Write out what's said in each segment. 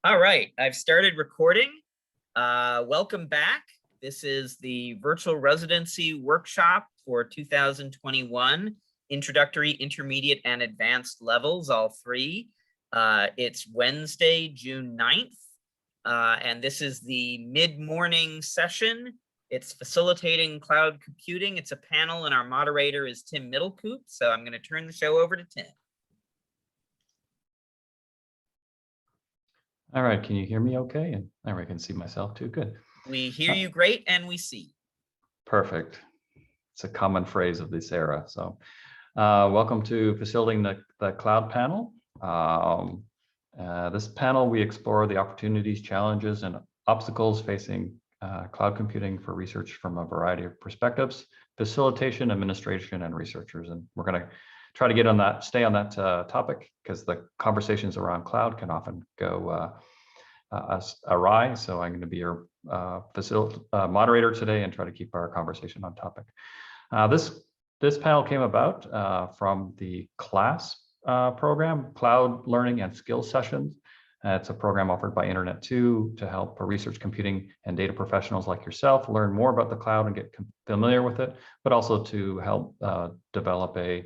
All right, I've started recording. Welcome back. This is the virtual residency workshop for 2021, introductory, intermediate, and advanced levels, all three. It's Wednesday, June 9th, and this is the mid-morning session. It's facilitating cloud computing. It's a panel, and our moderator is Tim Middlecoop, so I'm going to turn the show over to Tim. All right, can you hear me okay? And I can see myself too, good. We hear you great and we see. Perfect. It's a common phrase of this era. So welcome to Facilitating the Cloud panel. This panel, we explore the opportunities, challenges, and obstacles facing cloud computing for research from a variety of perspectives, facilitation, administration, and researchers. And we're gonna try to get on that, stay on that topic, because the conversations around cloud can often go awry. So I'm going to be your moderator today and try to keep our conversation on topic. This panel came about from the CLASS program, Cloud Learning and Skills Sessions. It's a program offered by Internet2 to help research computing and data professionals like yourself learn more about the cloud and get familiar with it, but also to help develop a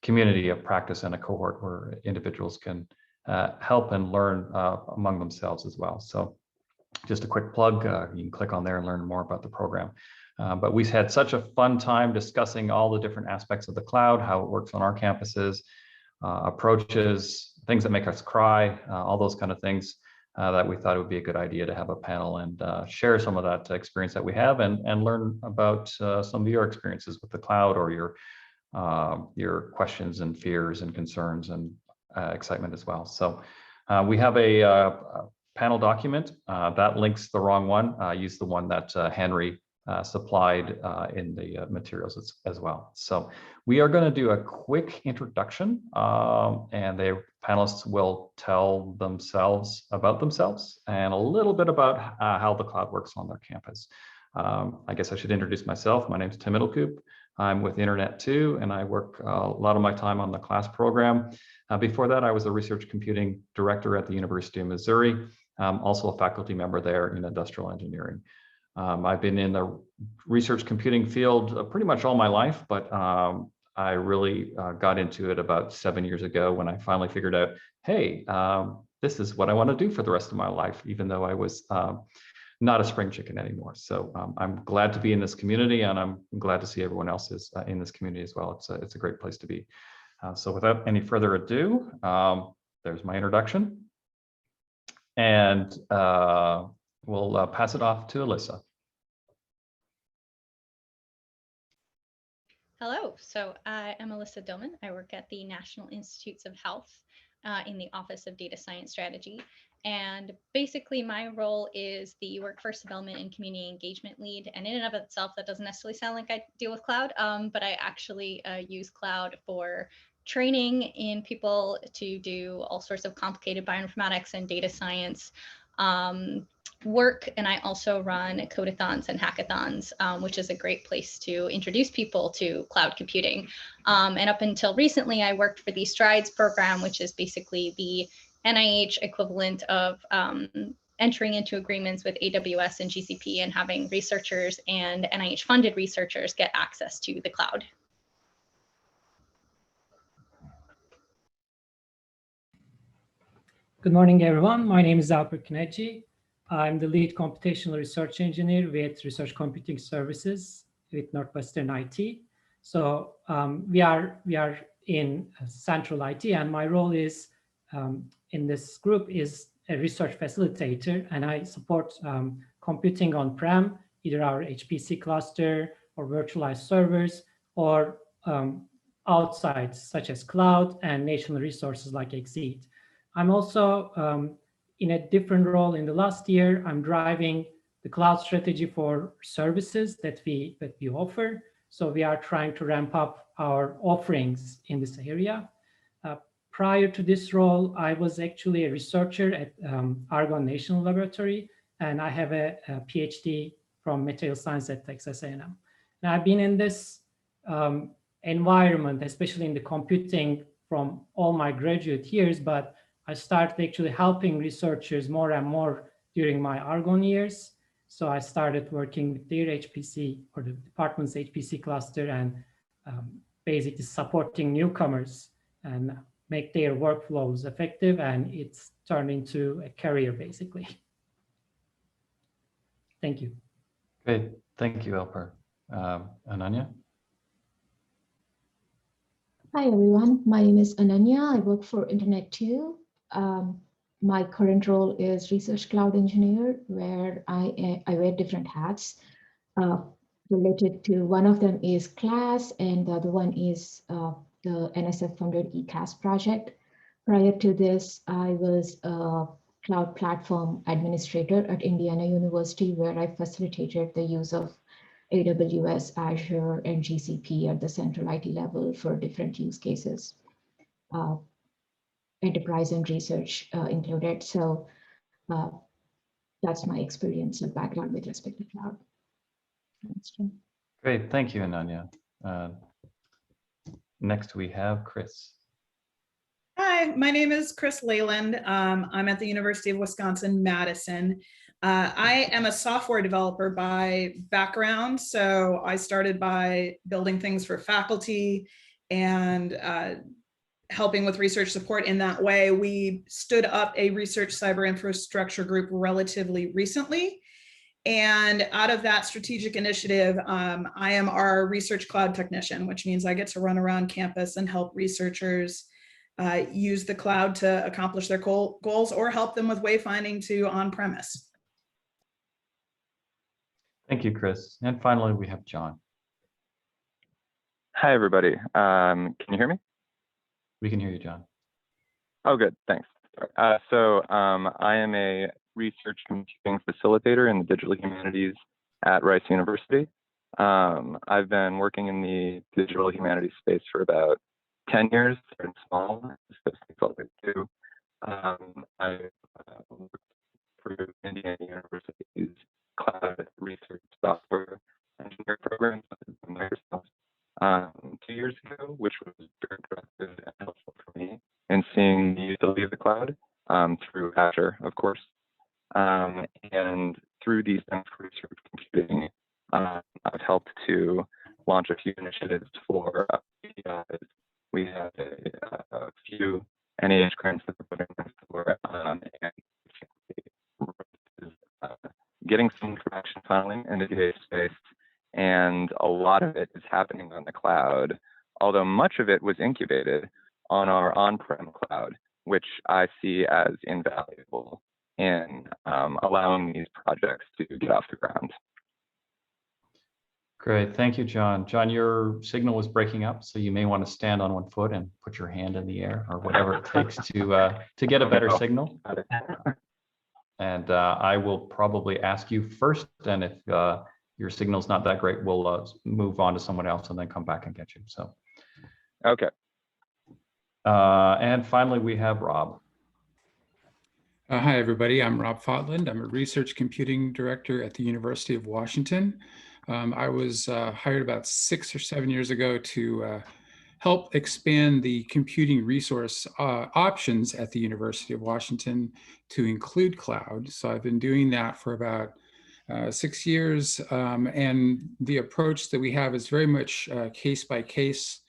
community of practice and a cohort where individuals can help and learn among themselves as well. So just a quick plug, you can click on there and learn more about the program. But we've had such a fun time discussing all the different aspects of the cloud, how it works on our campuses, approaches, things that make us cry, all those kind of things, that we thought it would be a good idea to have a panel and share some of that experience that we have and learn about some of your experiences with the cloud or your questions and fears and concerns and excitement as well. So we have a panel document that links the wrong one. Use the one that Henry supplied in the materials as well. So we are going to do a quick introduction, and the panelists will tell themselves about themselves and a little bit about how the cloud works on their campus. I guess I should introduce myself. My name is Tim Middlecoop. I'm with Internet2, and I work a lot of my time on the CLASS program. Before that, I was a research computing director at the University of Missouri, also a faculty member there in industrial engineering. I've been in the research computing field pretty much all my life, but I really got into it about 7 years ago when I finally figured out, hey, this is what I want to do for the rest of my life, even though I was not a spring chicken anymore. So I'm glad to be in this community, and I'm glad to see everyone else is in this community as well. It's a great place to be. So without any further ado, there's my introduction. And we'll pass it off to Alyssa. Hello, so I am Alyssa Dillman. I work at the National Institutes of Health in the Office of Data Science Strategy. And basically my role is the workforce development and community engagement lead. And in and of itself, that doesn't necessarily sound like I deal with cloud, but I actually use cloud for training in people to do all sorts of complicated bioinformatics and data science work. And I also run codeathons and hackathons, which is a great place to introduce people to cloud computing. And up until recently, I worked for the STRIDES program, which is basically the NIH equivalent of entering into agreements with AWS and GCP and having researchers and NIH funded researchers get access to the cloud. Good morning, everyone. My name is Alper Kineji. I'm the lead computational research engineer with Research Computing Services with Northwestern IT. So we are in central IT, and my role is in this group is a research facilitator, and I support computing on-prem, either our HPC cluster or virtualized servers, or outside, such as cloud and national resources like Exceed. I'm also in a different role in the last year. I'm driving the cloud strategy for services that we offer. So we are trying to ramp up our offerings in this area. Prior to this role, I was actually a researcher at Argonne National Laboratory, and I have a PhD from material science at Texas A&M. Now, I've been in this environment, especially in the computing, from all my graduate years, but I started actually helping researchers more and more during my Argonne years. So I started working with their HPC or the department's HPC cluster and basically supporting newcomers and make their workflows effective. And it's turned into a career basically. Thank you. Great, thank you, Alper. Ananya? Hi, everyone. My name is Ananya. I work for Internet2. My current role is Research Cloud Engineer, where I wear different hats related to. One of them is CLAS, and the other one is the NSF-funded ECAS project. Prior to this, I was a cloud platform administrator at Indiana University, where I facilitated the use of AWS, Azure, and GCP at the central IT level for different use cases, enterprise and research included. So that's my experience and background with respect to cloud. Great, thank you, Ananya. Next we have Chris. Hi, my name is Chris Leyland. I'm at the University of Wisconsin-Madison. I am a software developer by background. So I started by building things for faculty and helping with research support in that way. We stood up a research cyber infrastructure group relatively recently. And out of that strategic initiative, I am our research cloud technician, which means I get to run around campus and help researchers use the cloud to accomplish their goals or help them with wayfinding to on-premise. Thank you, Chris. And finally, we have John. Hi, everybody. Can you hear me? We can hear you, John. Oh, good. Thanks. So I am a research computing facilitator in the digital humanities at Rice University. I've been working in the digital humanities space for about 10 years, starting small, too. I worked for Indiana University's cloud research software engineering program with Microsoft 2 years ago, which was very productive and helpful for me in seeing the utility of the cloud through Azure, of course. And through these things for research computing, I've helped to launch a few initiatives for APIs. We have a few NIH grants that we're putting in for, and getting some traction finally in the data space. And a lot of it is happening on the cloud, although much of it was incubated on our on-prem cloud, which I see as invaluable in allowing these projects to get off the ground. Great, thank you, John. John, your signal was breaking up, so you may want to stand on one foot and put your hand in the air or whatever it takes to get a better signal. And I will probably ask you first, and if your signal's not that great, we'll move on to someone else and then come back and get you. So, okay. And finally, we have Rob. Hi, everybody. I'm Rob Fotland. I'm a research computing director at the University of Washington. I was hired about 6 or 7 years ago to help expand the computing resource options at the University of Washington to include cloud. So I've been doing that for about 6 years. And the approach that we have is very much case by case,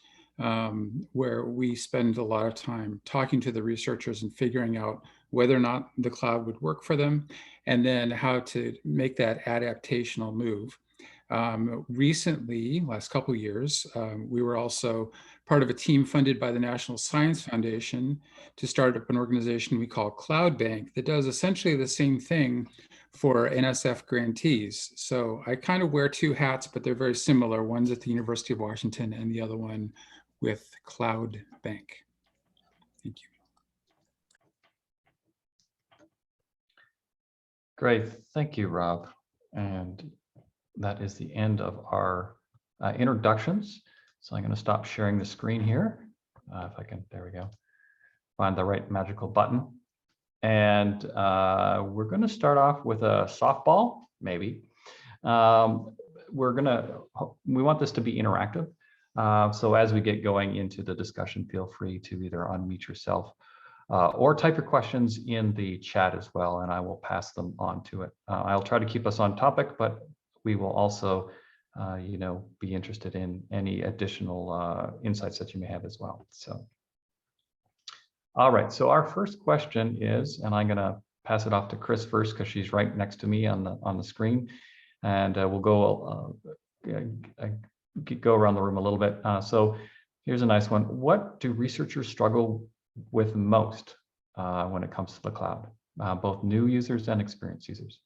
where we spend a lot of time talking to the researchers and figuring out whether or not the cloud would work for them, and then how to make that adaptational move. Recently, last couple of years, we were also part of a team funded by the National Science Foundation to start up an organization we call Cloud Bank that does essentially the same thing for NSF grantees. So I kind of wear two hats, but they're very similar. One's at the University of Washington and the other one with Cloud Bank. Thank you. Great, thank you, Rob. And that is the end of our introductions. So I'm going to stop sharing the screen here. If I can, there we go. Find the right magical button. And we're going to start off with a softball, maybe. We want this to be interactive. So as we get going into the discussion, feel free to either unmute yourself or type your questions in the chat as well, and I will pass them on to it. I'll try to keep us on topic, but we will also, be interested in any additional insights that you may have as well. So, all right. So our first question is, and I'm going to pass it off to Chris first because she's right next to me on the screen, and we'll go around the room a little bit. So here's a nice one. What do researchers struggle with most when it comes to the cloud, both new users and experienced users?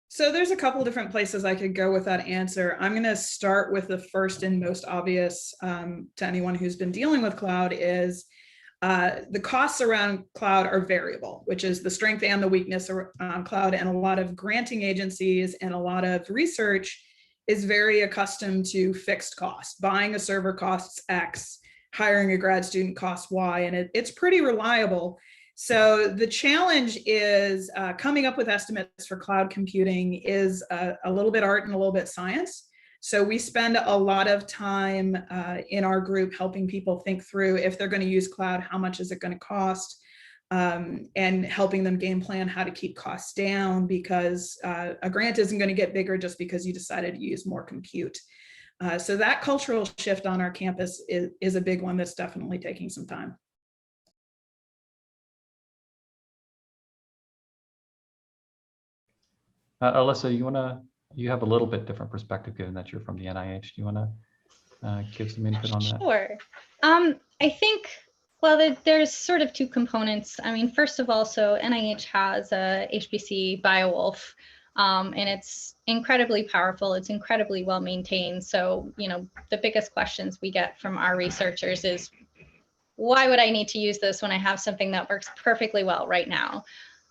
So there's a couple different places I could go with that answer. I'm going to start with the first and most obvious to anyone who's been dealing with cloud is the costs around cloud are variable, which is the strength and the weakness around cloud. And a lot of granting agencies and a lot of research is very accustomed to fixed costs. Buying a server costs X, hiring a grad student costs Y, and it's pretty reliable. So the challenge is coming up with estimates for cloud computing is a little bit art and a little bit science. So we spend a lot of time in our group helping people think through if they're going to use cloud, how much is it going to cost, and helping them game plan how to keep costs down, because a grant isn't going to get bigger just because you decided to use more compute. So that cultural shift on our campus is a big one that's definitely taking some time. Alyssa, you have a little bit different perspective given that you're from the NIH. Do you want to give some input on that? Sure. I think, well, there's sort of two components. I mean, first of all, so NIH has a HPC BioWolf, and it's incredibly powerful. It's incredibly well maintained. So, the biggest questions we get from our researchers is, why would I need to use this when I have something that works perfectly well right now?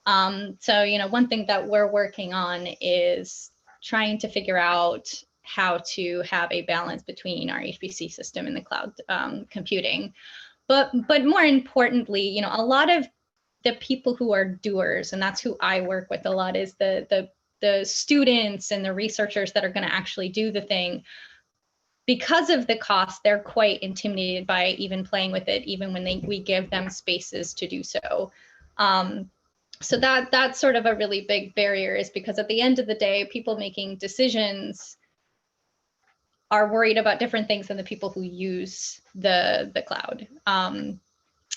So, one thing that we're working on is trying to figure out how to have a balance between our HPC system and the cloud computing. But more importantly, a lot of the people who are doers, and that's who I work with a lot, is the students and the researchers that are going to actually do the thing. Because of the cost, they're quite intimidated by even playing with it, even when we give them spaces to do so. So that's sort of a really big barrier, is because at the end of the day, people making decisions are worried about different things than the people who use the cloud.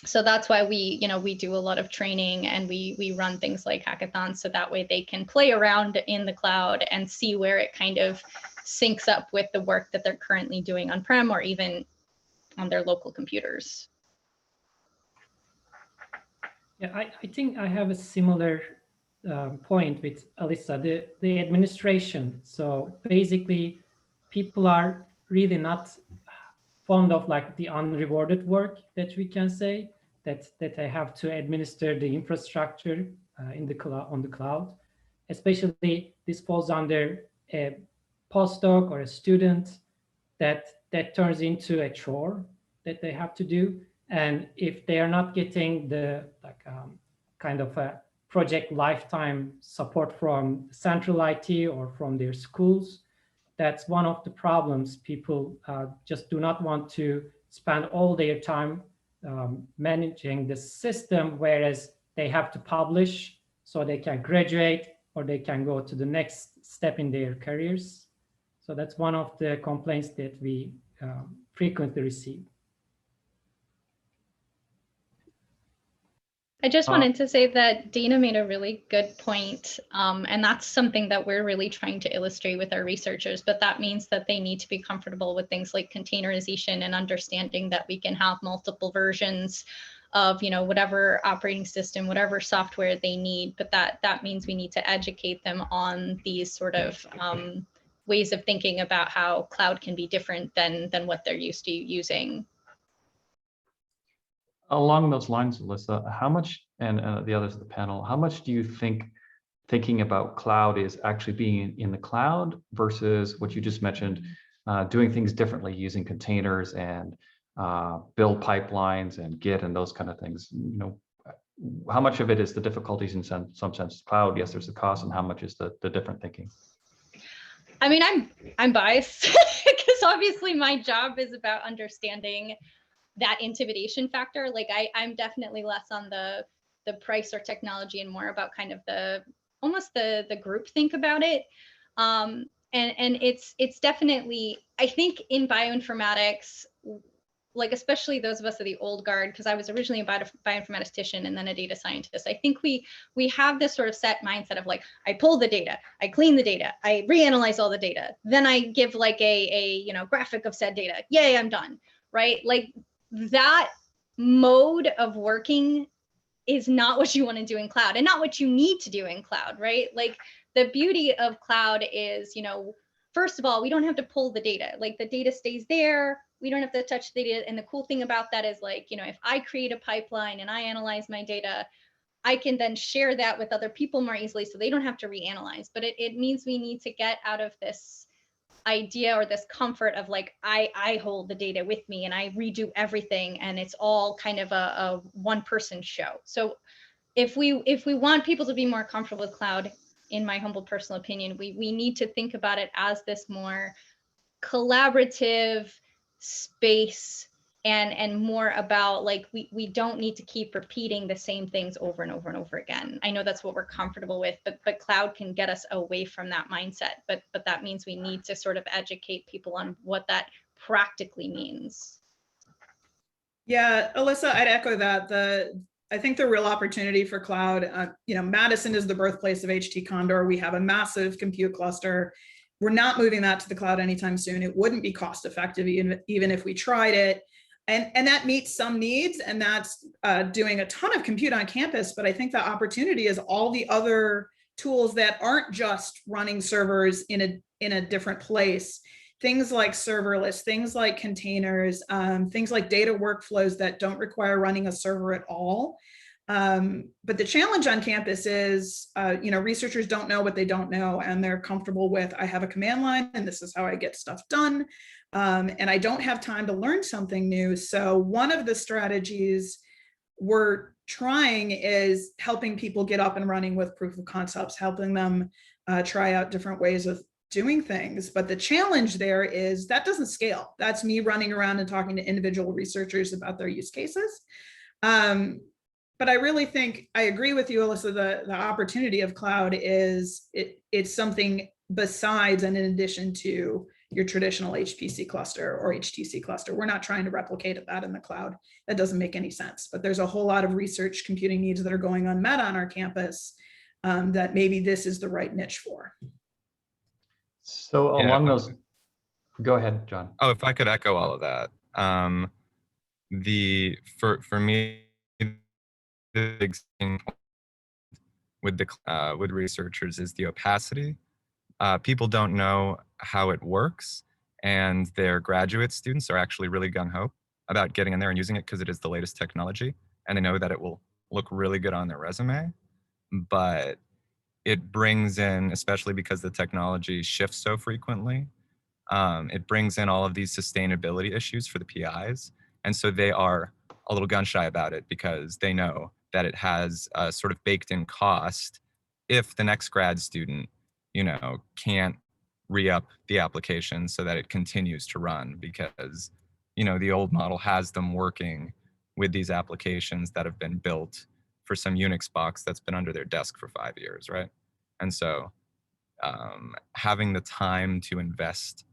So that's why we do a lot of training, and we run things like hackathons, so that way they can play around in the cloud and see where it kind of syncs up with the work that they're currently doing on-prem or even on their local computers. Yeah, I think I have a similar point with Alyssa, the administration. So basically, people are really not fond of like the unrewarded work that we can say, that they have to administer the infrastructure in the cloud, on the cloud. Especially this falls under a postdoc or a student that turns into a chore that they have to do. And if they are not getting the kind of a project lifetime support from central IT or from their schools, that's one of the problems. People just do not want to spend all their time managing the system, whereas they have to publish so they can graduate or they can go to the next step in their careers. So that's one of the complaints that we frequently receive. I just wanted to say that Dana made a really good point, and that's something that we're really trying to illustrate with our researchers, but that means that they need to be comfortable with things like containerization and understanding that we can have multiple versions of whatever operating system, whatever software they need, but that means we need to educate them on these sort of ways of thinking about how cloud can be different than what they're used to using. Along those lines, Alyssa, how much, and the others of the panel, how much do you think thinking about cloud is actually being in the cloud versus what you just mentioned, doing things differently using containers and build pipelines and Git and those kind of things? How much of it is the difficulties in some sense cloud? Yes, there's the cost, and how much is the different thinking? I mean, I'm biased because obviously my job is about understanding that intimidation factor. Like I'm definitely less on the price or technology and more about kind of almost the group think about it. And it's definitely, I think in bioinformatics, like especially those of us of the old guard, because I was originally a bioinformatician and then a data scientist. I think we have this sort of set mindset of like, I pull the data, I clean the data, I reanalyze all the data, then I give like a graphic of said data. Yay, I'm done. Right? Like that mode of working is not what you want to do in cloud and not what you need to do in cloud, right? Like the beauty of cloud is, first of all, we don't have to pull the data. Like the data stays there. We don't have to touch the data. And the cool thing about that is like, if I create a pipeline and I analyze my data, I can then share that with other people more easily so they don't have to reanalyze. But it means we need to get out of this idea or this comfort of like, I hold the data with me and I redo everything and it's all kind of a one person show. So if we want people to be more comfortable with cloud, in my humble personal opinion, we need to think about it as this more collaborative space and more about like we don't need to keep repeating the same things over and over and over again. I know that's what we're comfortable with, but cloud can get us away from that mindset. But that means we need to sort of educate people on what that practically means. Yeah, Alyssa, I'd echo that. I think the real opportunity for cloud, Madison is the birthplace of HT Condor. We have a massive compute cluster. We're not moving that to the cloud anytime soon. It wouldn't be cost effective even if we tried it. And that meets some needs, and that's doing a ton of compute on campus. But I think the opportunity is all the other tools that aren't just running servers in a different place. Things like serverless, things like containers, things like data workflows that don't require running a server at all. But the challenge on campus is, researchers don't know what they don't know, and they're comfortable with, I have a command line and this is how I get stuff done. And I don't have time to learn something new. So one of the strategies we're trying is helping people get up and running with proof of concepts, helping them try out different ways of doing things. But the challenge there is that doesn't scale. That's me running around and talking to individual researchers about their use cases. But I really think I agree with you, Alyssa. The opportunity of cloud is it's something besides and in addition to your traditional HPC cluster or HTC cluster. We're not trying to replicate that in the cloud. That doesn't make any sense. But there's a whole lot of research computing needs that are going unmet on our campus that maybe this is the right niche for. So along those, go ahead, John. Oh, if I could echo all of that. For me, the big thing with researchers is the opacity. People don't know how it works, and their graduate students are actually really gung-ho about getting in there and using it because it is the latest technology, and they know that it will look really good on their resume. But it brings in, especially because the technology shifts so frequently, it brings in all of these sustainability issues for the PIs. And so they are a little gun shy about it because they know that it has a sort of baked in cost if the next grad student, can't re-up the application so that it continues to run, because, the old model has them working with these applications that have been built for some Unix box that's been under their desk for 5 years, right? And so having the time to invest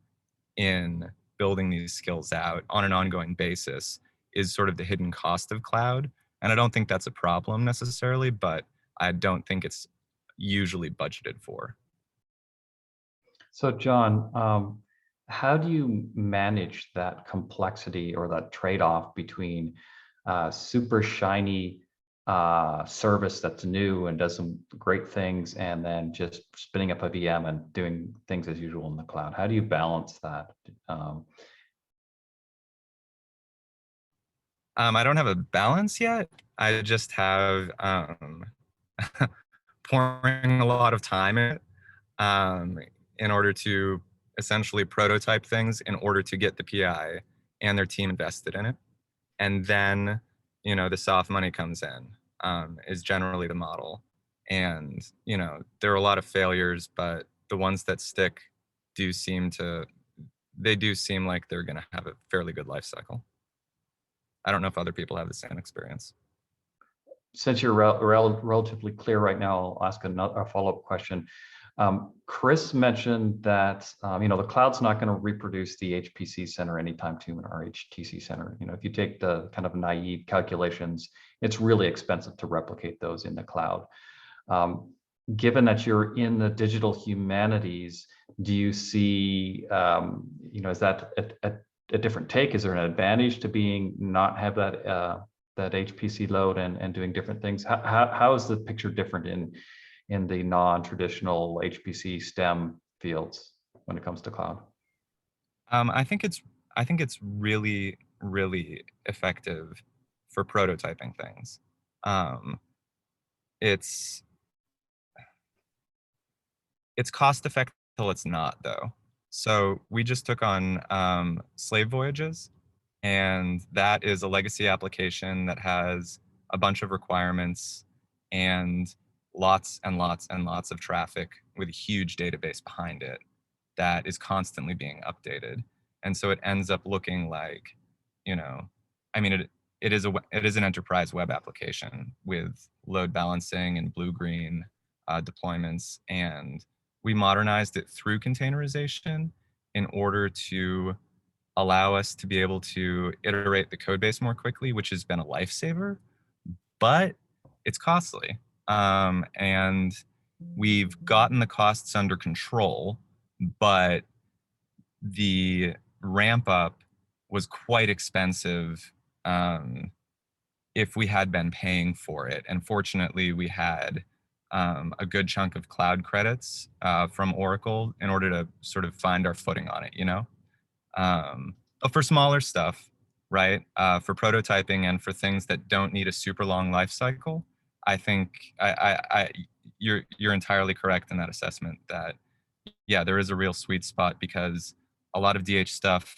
in building these skills out on an ongoing basis is sort of the hidden cost of cloud. And I don't think that's a problem necessarily, but I don't think it's usually budgeted for. So John, how do you manage that complexity or that trade-off between super shiny service that's new and does some great things, and then just spinning up a VM and doing things as usual in the cloud? How do you balance that? I don't have a balance yet. I just have pouring a lot of time in order to essentially prototype things in order to get the PI and their team invested in it. And then, the soft money comes in, is generally the model. And, there are a lot of failures, but the ones that stick do seem like they're going to have a fairly good life cycle. I don't know if other people have the same experience. Since you're relatively clear right now, I'll ask a follow-up question. Chris mentioned that the cloud's not going to reproduce the HPC center anytime soon, or HTC center. If you take the kind of naive calculations, it's really expensive to replicate those in the cloud. Given that you're in the digital humanities, do you see, is that a different take? Is there an advantage to not have that that HPC load and doing different things? How is the picture different in the non-traditional HPC STEM fields when it comes to cloud? I think it's really, really effective for prototyping things. It's cost effective till it's not, though. So we just took on Slave Voyages, and that is a legacy application that has a bunch of requirements and lots and lots and lots of traffic with a huge database behind it that is constantly being updated. And so it ends up looking like, it is an enterprise web application with load balancing and blue-green deployments. And we modernized it through containerization in order to allow us to be able to iterate the code base more quickly, which has been a lifesaver, but it's costly. And we've gotten the costs under control, but the ramp up was quite expensive if we had been paying for it. And fortunately, we had a good chunk of cloud credits from Oracle in order to sort of find our footing on it, But for smaller stuff, right? For prototyping and for things that don't need a super long life cycle, I think you're entirely correct in that assessment that, yeah, there is a real sweet spot because a lot of DH stuff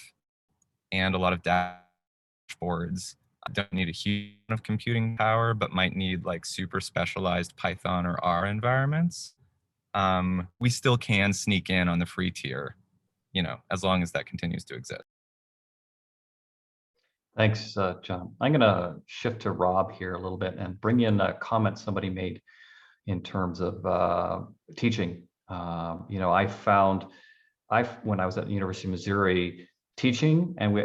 and a lot of dashboards don't need a huge amount of computing power, but might need like super specialized Python or R environments. We still can sneak in on the free tier, as long as that continues to exist. Thanks, John. I'm going to shift to Rob here a little bit and bring in a comment somebody made in terms of teaching. I found when I was at the University of Missouri, teaching, and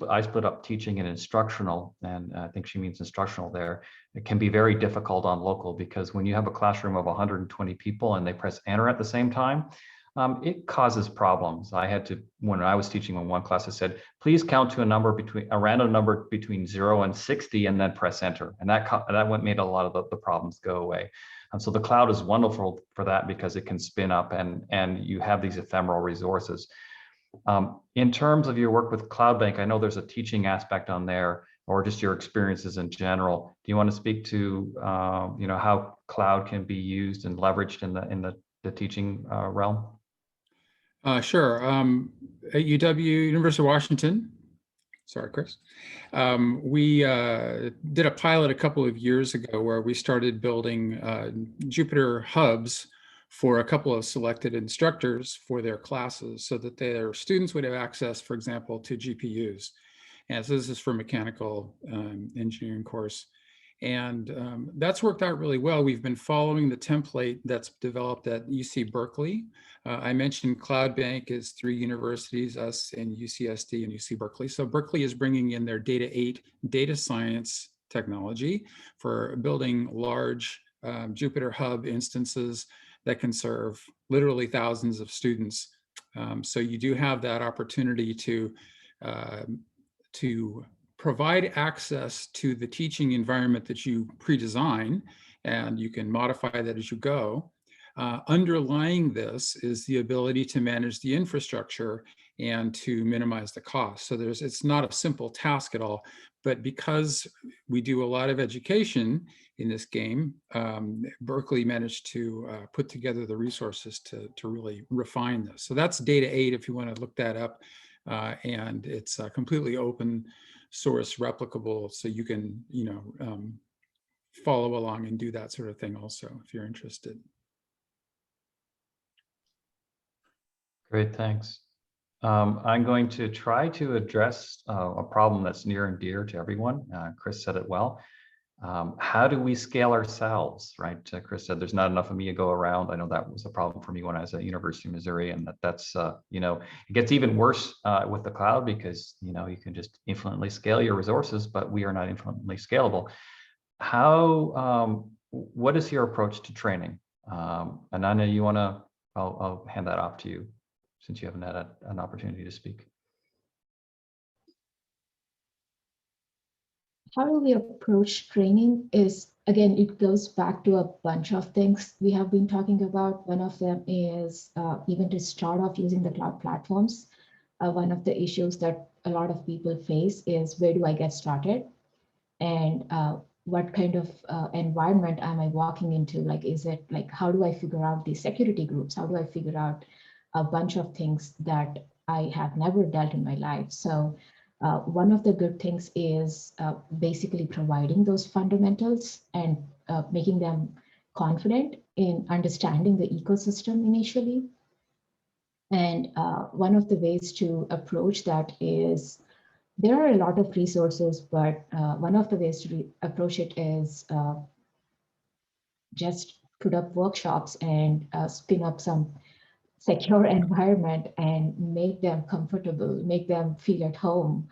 I split up teaching and instructional, and I think she means instructional there. It can be very difficult on local because when you have a classroom of 120 people and they press enter at the same time, it causes problems. I had to, when I was teaching in one class, I said, please count to a random number between 0 and 60 and then press enter. And that made a lot of the problems go away. And so the cloud is wonderful for that because it can spin up and you have these ephemeral resources. In terms of your work with CloudBank, I know there's a teaching aspect on there, or just your experiences in general. Do you want to speak to how cloud can be used and leveraged in the teaching realm? Sure. At UW, University of Washington, sorry, Chris, we did a pilot a couple of years ago where we started building Jupyter hubs for a couple of selected instructors for their classes so that their students would have access, for example, to GPUs. And so this is for mechanical engineering course. And that's worked out really well. We've been following the template that's developed at UC Berkeley. I mentioned CloudBank is 3 universities, us and UCSD and UC Berkeley. So Berkeley is bringing in their Data 8 data science technology for building large Jupyter Hub instances that can serve literally thousands of students. So you do have that opportunity to provide access to the teaching environment that you pre-design, and you can modify that as you go. Underlying this is the ability to manage the infrastructure and to minimize the cost. So it's not a simple task at all, but because we do a lot of education in this game, Berkeley managed to put together the resources to really refine this. So that's Data 8 if you want to look that up. And it's completely open source replicable, so you can follow along and do that sort of thing also if you're interested. Great, thanks. I'm going to try to address a problem that's near and dear to everyone. Chris said it well. How do we scale ourselves, right? Chris said there's not enough of me to go around. I know that was a problem for me when I was at University of Missouri, and that's it gets even worse with the cloud because you can just infinitely scale your resources, but we are not infinitely scalable. What is your approach to training? Ananya, I'll hand that off to you since you haven't had an opportunity to speak. How do we approach training is, again, it goes back to a bunch of things we have been talking about. One of them is even to start off using the cloud platforms. One of the issues that a lot of people face is, where do I get started? And what kind of environment am I walking into? Like, is it like, how do I figure out the security groups? How do I figure out a bunch of things that I have never dealt in my life? So one of the good things is basically providing those fundamentals and making them confident in understanding the ecosystem initially. And one of the ways to approach that is, there are a lot of resources, but one of the ways to approach it is just put up workshops and spin up some secure environment and make them comfortable, make them feel at home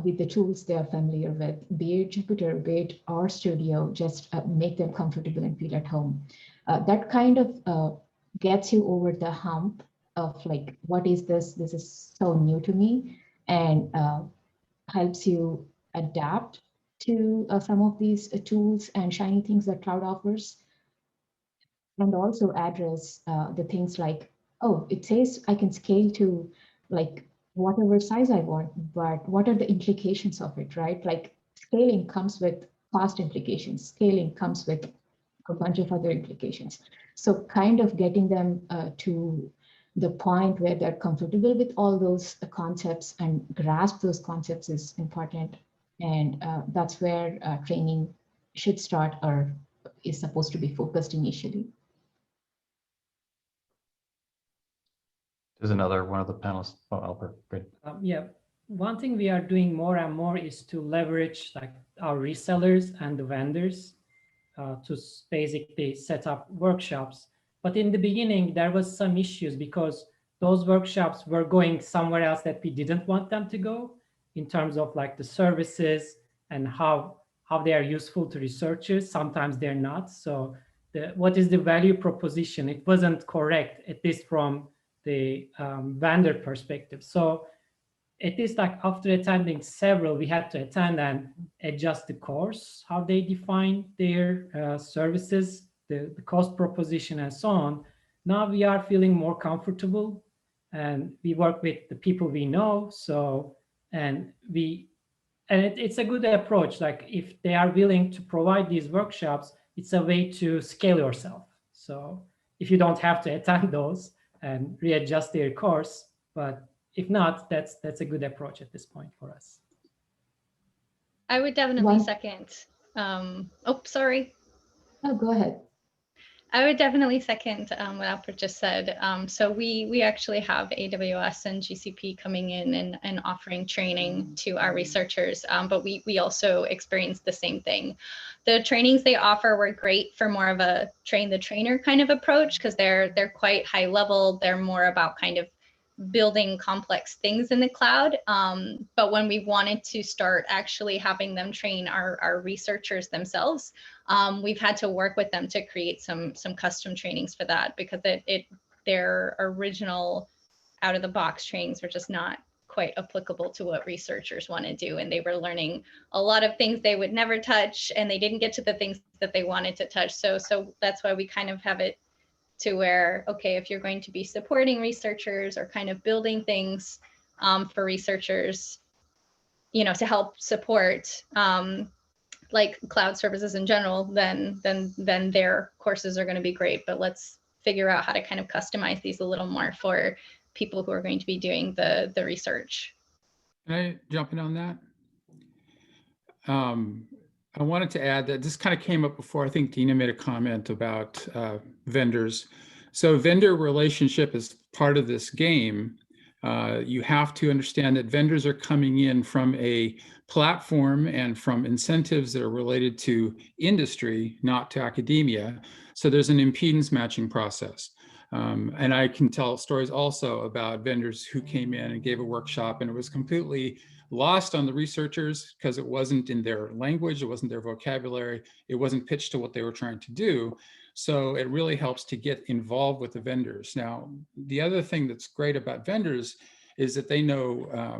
with the tools they are familiar with, be it Jupyter, be it RStudio, just make them comfortable and feel at home. That kind of gets you over the hump of like, what is this? This is so new to me, and helps you adapt to some of these tools and shiny things that cloud offers, and also address the things like, oh, it says I can scale to like whatever size I want, but what are the implications of it, right? Like, scaling comes with cost implications. Scaling comes with a bunch of other implications. So kind of getting them to the point where they're comfortable with all those concepts and grasp those concepts is important. And that's where training should start, or is supposed to be focused initially. There's another one of the panelists. Oh, Albert, good. Yeah, one thing we are doing more and more is to leverage like our resellers and the vendors to basically set up workshops. But in the beginning, there was some issues because those workshops were going somewhere else that we didn't want them to go, in terms of like the services and how they are useful to researchers. Sometimes they're not. So what is the value proposition? It wasn't correct, at least from the vendor perspective. So it is like, after attending several, we had to attend and adjust the course, how they define their services, the cost proposition and so on. Now we are feeling more comfortable and we work with the people we know. So, it's a good approach. Like, if they are willing to provide these workshops, it's a way to scale yourself. So if you don't have to attend those and readjust their course, but if not, that's a good approach at this point for us. I would definitely second. Oh, sorry. Oh, go ahead. I would definitely second what Albert just said. So we actually have AWS and GCP coming in and offering training to our researchers, but we also experienced the same thing. The trainings they offer were great for more of a train the trainer kind of approach, because they're quite high level. They're more about kind of building complex things in the cloud. But when we wanted to start actually having them train our researchers themselves, we've had to work with them to create some custom trainings for that, because their original out of the box trainings were just not quite applicable to what researchers want to do. And they were learning a lot of things they would never touch, and they didn't get to the things that they wanted to touch. So that's why we kind of have it to where, okay, if you're going to be supporting researchers or kind of building things for researchers, to help support like cloud services in general, then their courses are going to be great. But let's figure out how to kind of customize these a little more for people who are going to be doing the research. Can I jump in on that? I wanted to add that this kind of came up before. I think Dina made a comment about vendors. So vendor relationship is part of this game, You have to understand that vendors are coming in from a platform and from incentives that are related to industry, not to academia. So there's an impedance matching process. And I can tell stories also about vendors who came in and gave a workshop, and it was completely lost on the researchers because it wasn't in their language, it wasn't their vocabulary, it wasn't pitched to what they were trying to do. So it really helps to get involved with the vendors. Now, the other thing that's great about vendors is that they know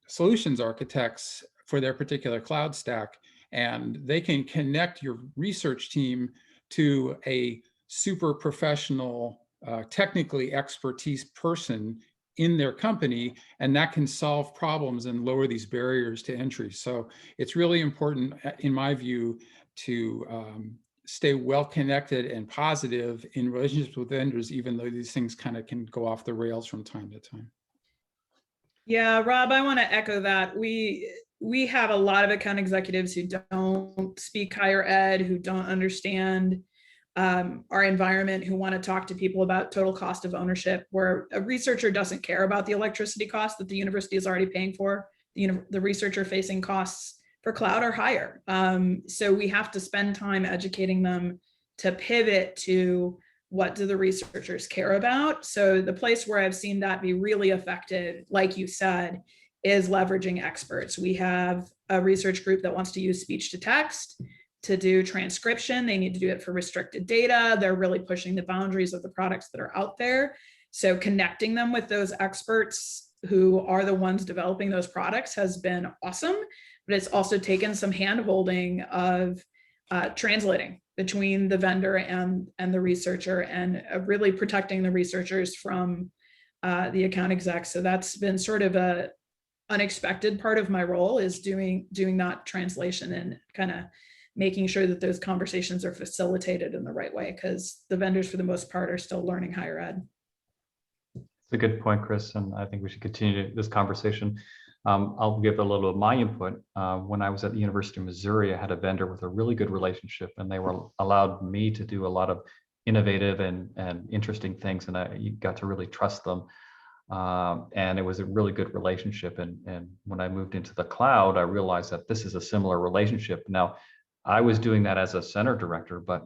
solutions architects for their particular cloud stack, and they can connect your research team to a super professional, technically expertise person in their company, and that can solve problems and lower these barriers to entry. So it's really important, in my view, to stay well connected and positive in relationships with vendors, even though these things kind of can go off the rails from time to time. Yeah, Rob, I want to echo that. We have a lot of account executives who don't speak higher ed, who don't understand our environment, who want to talk to people about total cost of ownership, where a researcher doesn't care about the electricity cost that the university is already paying for. The researcher facing costs for cloud are higher. So we have to spend time educating them to pivot to what do the researchers care about. So the place where I've seen that be really effective, like you said, is leveraging experts. We have a research group that wants to use speech to text to do transcription. They need to do it for restricted data. They're really pushing the boundaries of the products that are out there. So connecting them with those experts who are the ones developing those products has been awesome, but it's also taken some hand-holding of translating between the vendor and the researcher, and really protecting the researchers from the account execs. So that's been sort of a unexpected part of my role, is doing that translation and kind of making sure that those conversations are facilitated in the right way, because the vendors for the most part are still learning higher ed. It's a good point, Chris, and I think we should continue this conversation. I'll give a little of my input. When I was at the University of Missouri, I had a vendor with a really good relationship, and they were allowed me to do a lot of innovative and interesting things, and I got to really trust them. And it was a really good relationship. And when I moved into the cloud, I realized that this is a similar relationship. Now, I was doing that as a center director, but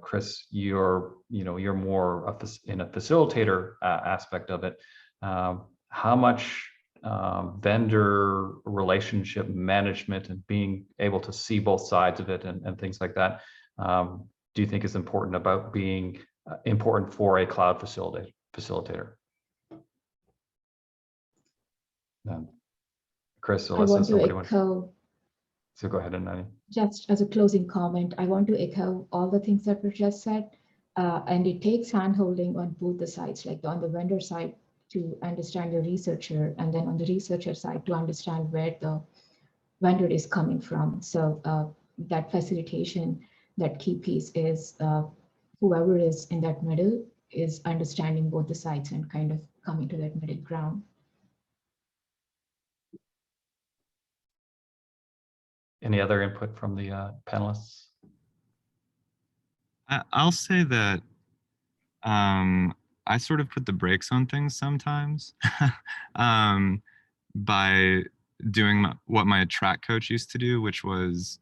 Chris, you're more in a facilitator aspect of it. How much vendor relationship management and being able to see both sides of it and things like that, do you think is important about being important for a cloud facilitator? Chris, I want Alyssa, to echo. So go ahead, Anani. Just as a closing comment, I want to echo all the things that were just said. And it takes handholding on both the sides, like on the vendor side to understand the researcher, and then on the researcher side to understand where the vendor is coming from. So that facilitation, that key piece is whoever is in that middle is understanding both the sides and kind of coming to that middle ground. Any other input from the panelists? I'll say that I sort of put the brakes on things sometimes by doing what my track coach used to do, which was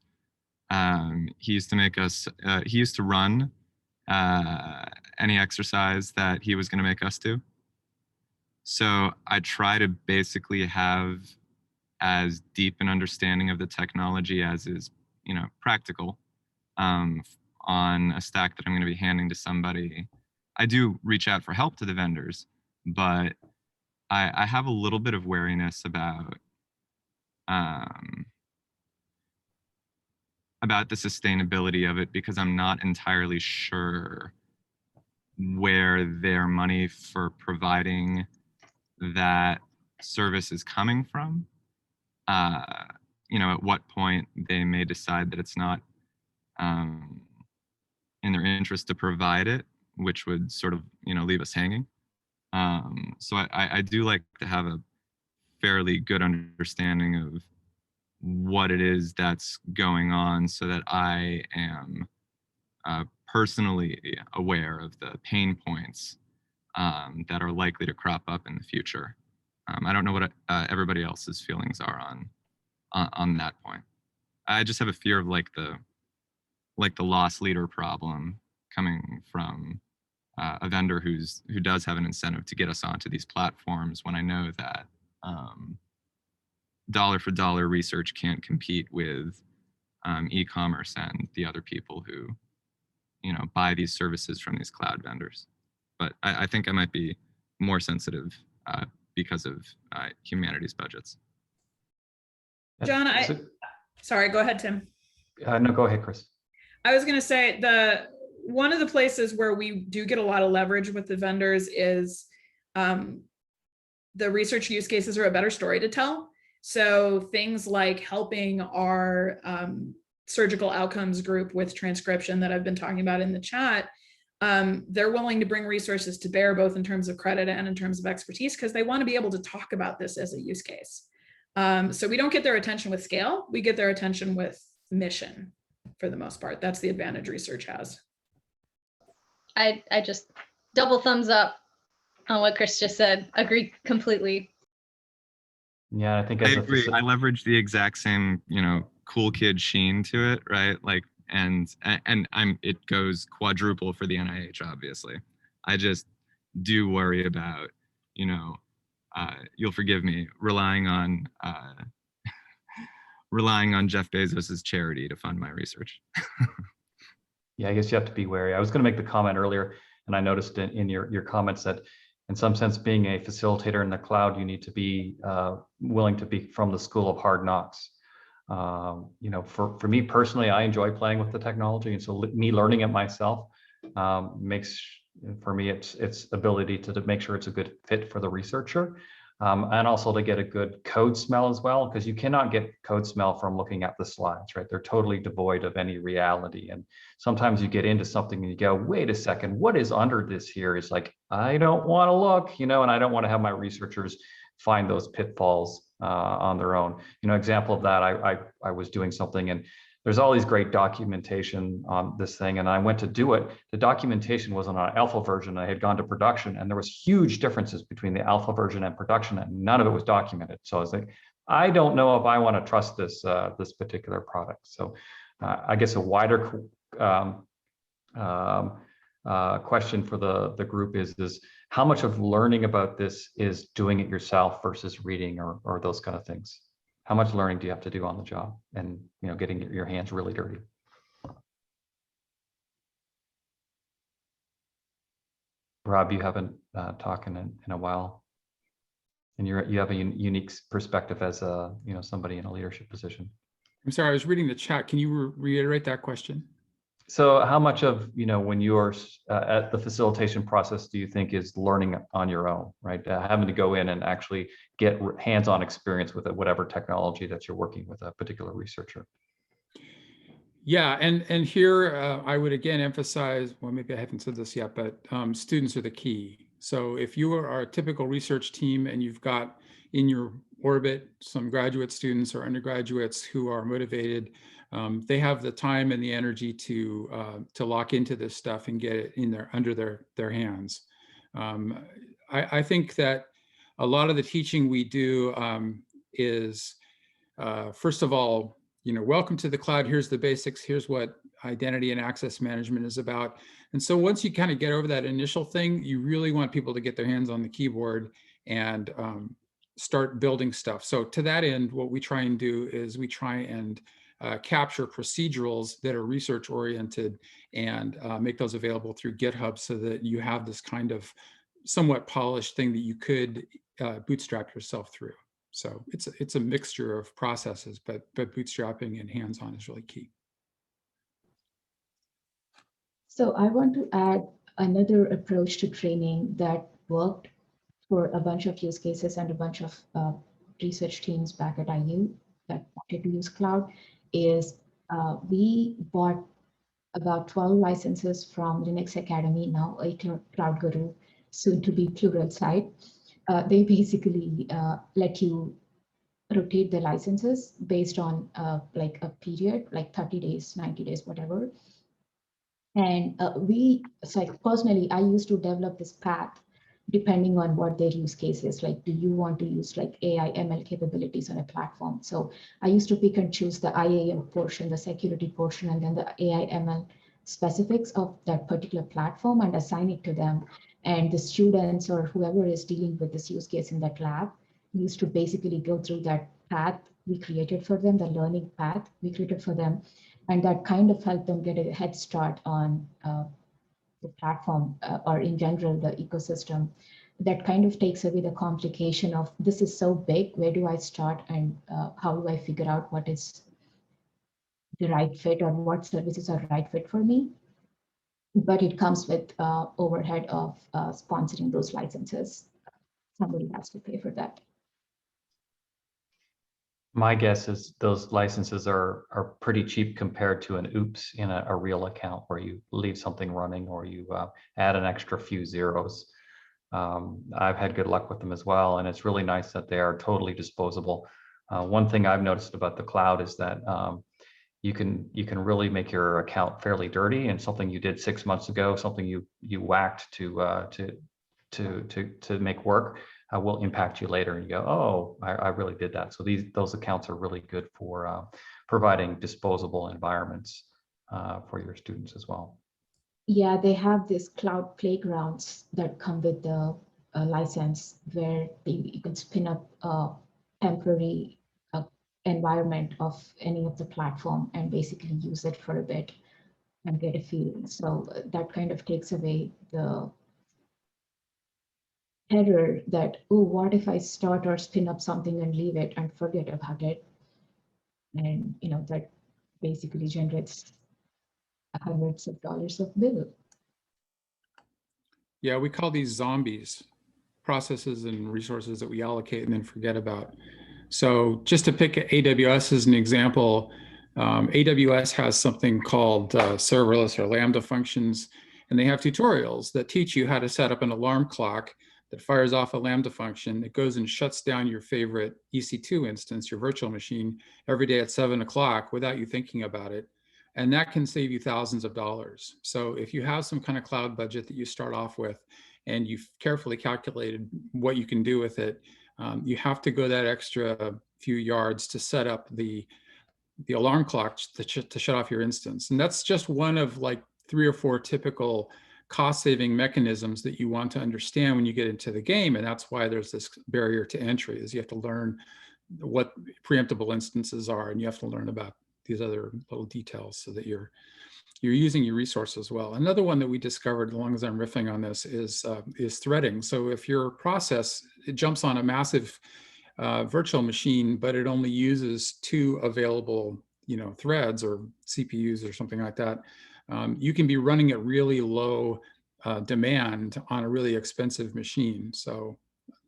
he used to make us, he used to run any exercise that he was going to make us do. So I try to basically have as deep an understanding of the technology as is, practical on a stack that I'm going to be handing to somebody. I do reach out for help to the vendors, but I have a little bit of wariness about the sustainability of it, because I'm not entirely sure where their money for providing that service is coming from. At what point they may decide that it's not in their interest to provide it, which would sort of, leave us hanging. So I do like to have a fairly good understanding of what it is that's going on, so that I am personally aware of the pain points that are likely to crop up in the future. I don't know what everybody else's feelings are on that point. I just have a fear of like the loss leader problem coming from a vendor who does have an incentive to get us onto these platforms, when I know that dollar for dollar research can't compete with e-commerce and the other people who, you know, buy these services from these cloud vendors. But I think I might be more sensitive because of humanities budgets. John, sorry, go ahead, Tim. No, go ahead, Chris. I was going to say one of the places where we do get a lot of leverage with the vendors is the research use cases are a better story to tell. So things like helping our surgical outcomes group with transcription that I've been talking about in the chat, they're willing to bring resources to bear, both in terms of credit and in terms of expertise, because they want to be able to talk about this as a use case. So we don't get their attention with scale, we get their attention with mission for the most part. That's the advantage research has. I just double thumbs up on what Chris just said. Agree completely. Yeah, I think I agree. I leverage the exact same, you know, cool kid sheen to it, right? Like, and it goes quadruple for the NIH, obviously. I just do worry about, you know, you'll forgive me, relying on Jeff Bezos's charity to fund my research. Yeah, I guess you have to be wary. I was going to make the comment earlier, and I noticed in your comments that in some sense, being a facilitator in the cloud, you need to be willing to be from the school of hard knocks. You know, for me personally, I enjoy playing with the technology, and so me learning it myself makes, for me, its ability to make sure it's a good fit for the researcher, and also to get a good code smell as well, because you cannot get code smell from looking at the slides, right? They're totally devoid of any reality. And sometimes you get into something and you go, wait a second, what is under this here? It's like, I don't want to look, you know, and I don't want to have my researchers find those pitfalls on their own. You know, example of that, I was doing something and there's all these great documentation on this thing, and I went to do it. The documentation was on an alpha version. I had gone to production, and there was huge differences between the alpha version and production, and none of it was documented. So I was like, I don't know if I want to trust this this particular product. So I guess a wider question for the group is how much of learning about this is doing it yourself versus reading or those kind of things? How much learning do you have to do on the job and, you know, getting your hands really dirty? Rob, you haven't talked in a while, and you have a unique perspective as a, you know, somebody in a leadership position. I'm sorry, I was reading the chat. Can you reiterate that question? So how much of, you know, when you're at the facilitation process do you think is learning on your own, right? Having to go in and actually get hands-on experience with it, whatever technology that you're working with a particular researcher? Yeah, and here I would again emphasize, well, maybe I haven't said this yet, but students are the key. So if you are a typical research team and you've got in your orbit some graduate students or undergraduates who are motivated, they have the time and the energy to lock into this stuff and get it in under their hands. I think that a lot of the teaching we do is first of all, you know, welcome to the cloud. Here's the basics. Here's what identity and access management is about. And so once you kind of get over that initial thing, you really want people to get their hands on the keyboard and start building stuff. So to that end, what we try and do is we try and capture procedurals that are research oriented and make those available through GitHub so that you have this kind of somewhat polished thing that you could bootstrap yourself through. So it's a mixture of processes, but bootstrapping and hands-on is really key. So I want to add another approach to training that worked for a bunch of use cases and a bunch of research teams back at IU that wanted to use cloud is we bought about 12 licenses from Linux Academy, now a Cloud Guru, soon to be plural site. They basically let you rotate the licenses based on like a period, like 30 days, 90 days, whatever. And so like personally, I used to develop this path depending on what their use case is. Like, do you want to use like AI ML capabilities on a platform? So I used to pick and choose the IAM portion, the security portion, and then the AI ML specifics of that particular platform and assign it to them. And the students or whoever is dealing with this use case in that lab used to basically go through that path we created for them, the learning path we created for them. And that kind of helped them get a head start on the platform or in general, the ecosystem. That kind of takes away the complication of this is so big, where do I start and how do I figure out what is the right fit or what services are right fit for me? But it comes with overhead of sponsoring those licenses. Somebody has to pay for that. My guess is those licenses are pretty cheap compared to an oops in a real account where you leave something running or you add an extra few zeros. I've had good luck with them as well, and it's really nice that they are totally disposable. One thing I've noticed about the cloud is that you can really make your account fairly dirty, and something you did 6 months ago, something you whacked to make work will impact you later, and you go, oh, I really did that. So those accounts are really good for providing disposable environments for your students as well. Yeah, they have these cloud playgrounds that come with the license where you can spin up a temporary environment of any of the platform and basically use it for a bit and get a feel. So that kind of takes away the terror that, oh, what if I start or spin up something and leave it and forget about it? And that basically generates hundreds of dollars of bill. Yeah, we call these zombies, processes and resources that we allocate and then forget about. So just to pick AWS as an example, AWS has something called serverless or Lambda functions, and they have tutorials that teach you how to set up an alarm clock that fires off a Lambda function. It goes and shuts down your favorite EC2 instance, your virtual machine, every day at 7 o'clock without you thinking about it. And that can save you thousands of dollars. So if you have some kind of cloud budget that you start off with and you've carefully calculated what you can do with it, you have to go that extra few yards to set up the alarm clock to shut off your instance. And that's just one of like 3 or 4 typical cost-saving mechanisms that you want to understand when you get into the game. And that's why there's this barrier to entry, is you have to learn what preemptible instances are, and you have to learn about these other little details so that you're using your resources well. Another one that we discovered, as long as I'm riffing on this, is threading. So if your process, it jumps on a massive virtual machine, but it only uses 2 available threads or CPUs or something like that, you can be running at really low demand on a really expensive machine. So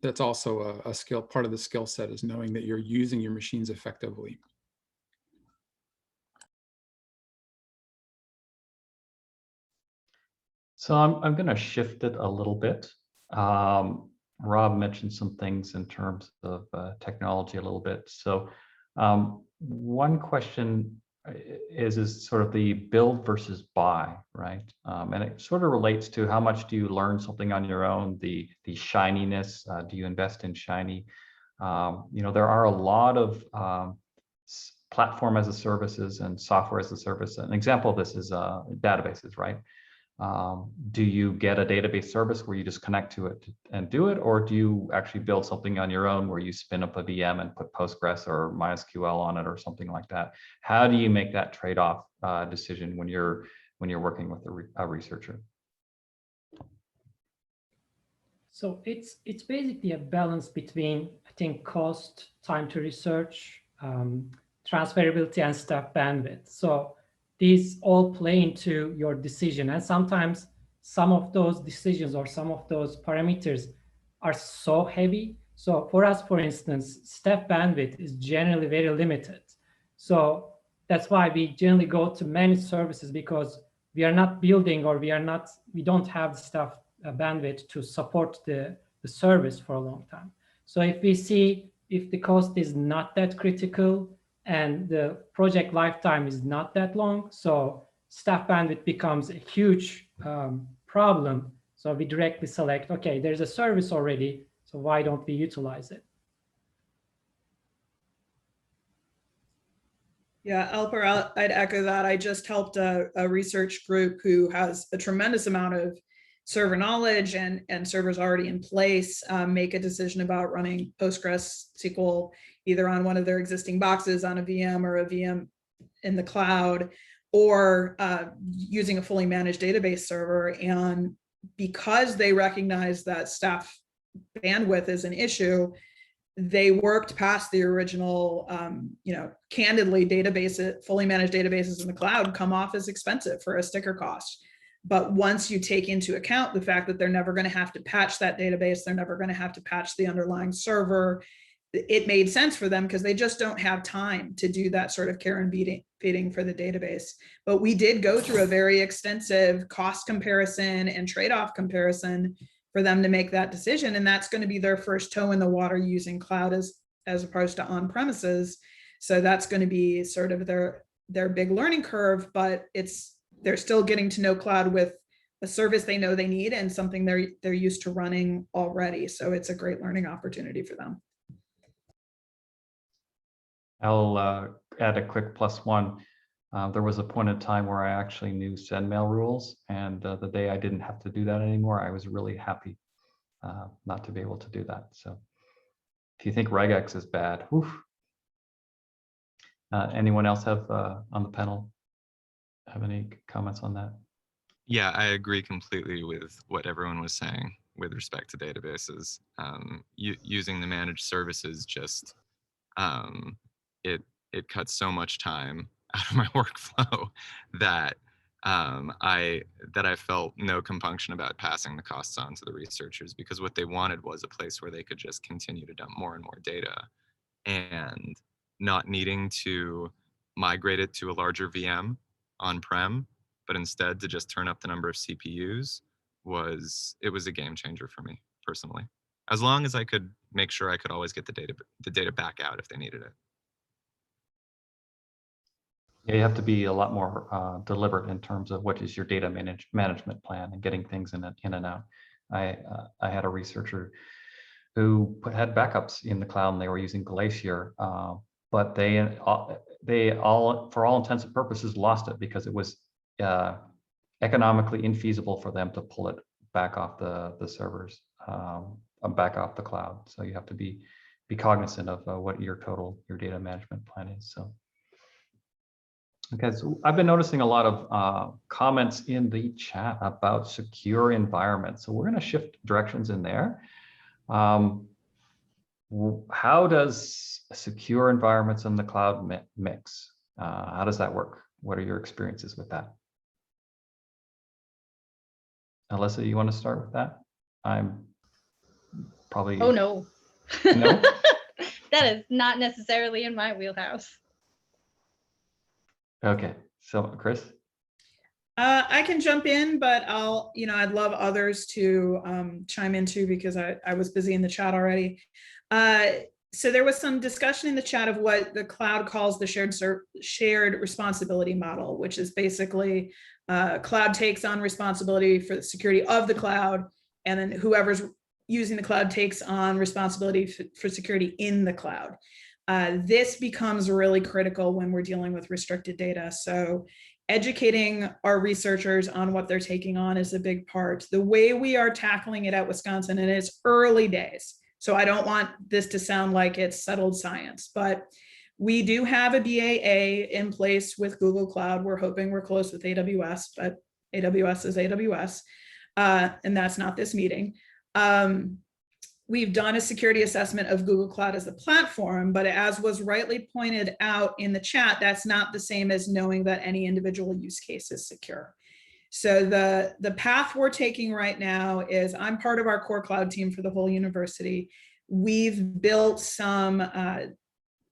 that's also a skill. Part of the skill set is knowing that you're using your machines effectively. So I'm going to shift it a little bit. Rob mentioned some things in terms of technology a little bit. So one question is sort of the build versus buy, right? And it sort of relates to how much do you learn something on your own, the shininess, do you invest in shiny? There are a lot of platform as a services and software as a service. An example of this is databases, right? Do you get a database service where you just connect to it and do it, or do you actually build something on your own where you spin up a VM and put Postgres or MySQL on it or something like that? How do you make that trade-off decision when you're working with a researcher? So it's basically a balance between, I think, cost, time to research, transferability, and staff bandwidth. So these all play into your decision. And sometimes some of those decisions or some of those parameters are so heavy. So for us, for instance, staff bandwidth is generally very limited. So that's why we generally go to managed services, because we are not building, or we don't have the staff bandwidth to support the service for a long time. So if we see if the cost is not that critical and the project lifetime is not that long, so staff bandwidth becomes a huge problem. So we directly select, okay, there's a service already, so why don't we utilize it? Yeah, Alper, I'd echo that. I just helped a research group who has a tremendous amount of server knowledge and servers already in place make a decision about running PostgreSQL either on one of their existing boxes on a VM or a VM in the cloud, or using a fully managed database server. And because they recognize that staff bandwidth is an issue, they worked past the original, candidly, databases, fully managed databases in the cloud come off as expensive for a sticker cost. But once you take into account the fact that they're never going to have to patch that database, they're never going to have to patch the underlying server, it made sense for them because they just don't have time to do that sort of care and feeding for the database. But we did go through a very extensive cost comparison and trade-off comparison for them to make that decision. And that's going to be their first toe in the water using cloud as opposed to on-premises. So that's going to be sort of their big learning curve, but they're still getting to know cloud with a service they know they need and something they're used to running already. So it's a great learning opportunity for them. I'll add a quick +1. There was a point in time where I actually knew sendmail rules, and the day I didn't have to do that anymore, I was really happy not to be able to do that. So if you think regex is bad, whew. Anyone else have on the panel have any comments on that? Yeah, I agree completely with what everyone was saying with respect to databases. Using the managed services just it cuts so much time out of my workflow that I felt no compunction about passing the costs on to the researchers, because what they wanted was a place where they could just continue to dump more and more data, and not needing to migrate it to a larger VM on-prem, but instead to just turn up the number of CPUs was a game changer for me personally. As long as I could make sure I could always get the data back out if they needed it. Yeah, you have to be a lot more deliberate in terms of what is your data management plan and getting things in and out. I had a researcher who had backups in the cloud and they were using Glacier, but they all, for all intents and purposes, lost it because it was economically infeasible for them to pull it back off the servers, back off the cloud. So you have to be cognizant of what your data management plan is. So. Okay, so I've been noticing a lot of comments in the chat about secure environments. So we're going to shift directions in there. How does secure environments in the cloud mix? How does that work? What are your experiences with that? Alyssa, you want to start with that? I'm probably. Oh, no. No? That is not necessarily in my wheelhouse. Okay, so Chris? I can jump in, but I'd love others to chime in too, because I was busy in the chat already. So there was some discussion in the chat of what the cloud calls the shared responsibility model, which is basically cloud takes on responsibility for the security of the cloud, and then whoever's using the cloud takes on responsibility for security in the cloud. This becomes really critical when we're dealing with restricted data. So educating our researchers on what they're taking on is a big part. The way we are tackling it at Wisconsin, and it's early days, so I don't want this to sound like it's settled science, but we do have a BAA in place with Google Cloud. We're hoping we're close with AWS, but AWS is AWS, and that's not this meeting. We've done a security assessment of Google Cloud as a platform, but as was rightly pointed out in the chat, that's not the same as knowing that any individual use case is secure. So the path we're taking right now is, I'm part of our core cloud team for the whole university. We've built some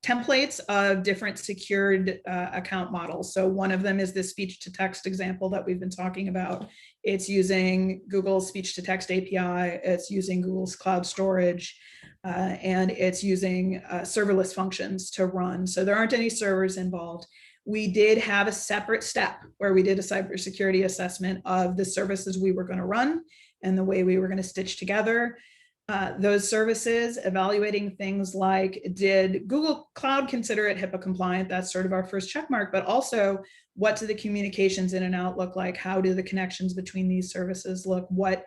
templates of different secured account models. So one of them is the speech to text example that we've been talking about. It's using Google's speech to text API. It's using Google's cloud storage, and it's using serverless functions to run. So there aren't any servers involved. We did have a separate step where we did a cybersecurity assessment of the services we were going to run and the way we were going to stitch together those services, evaluating things like, did Google Cloud consider it HIPAA compliant? That's sort of our first check mark, but also what do the communications in and out look like? How do the connections between these services look? What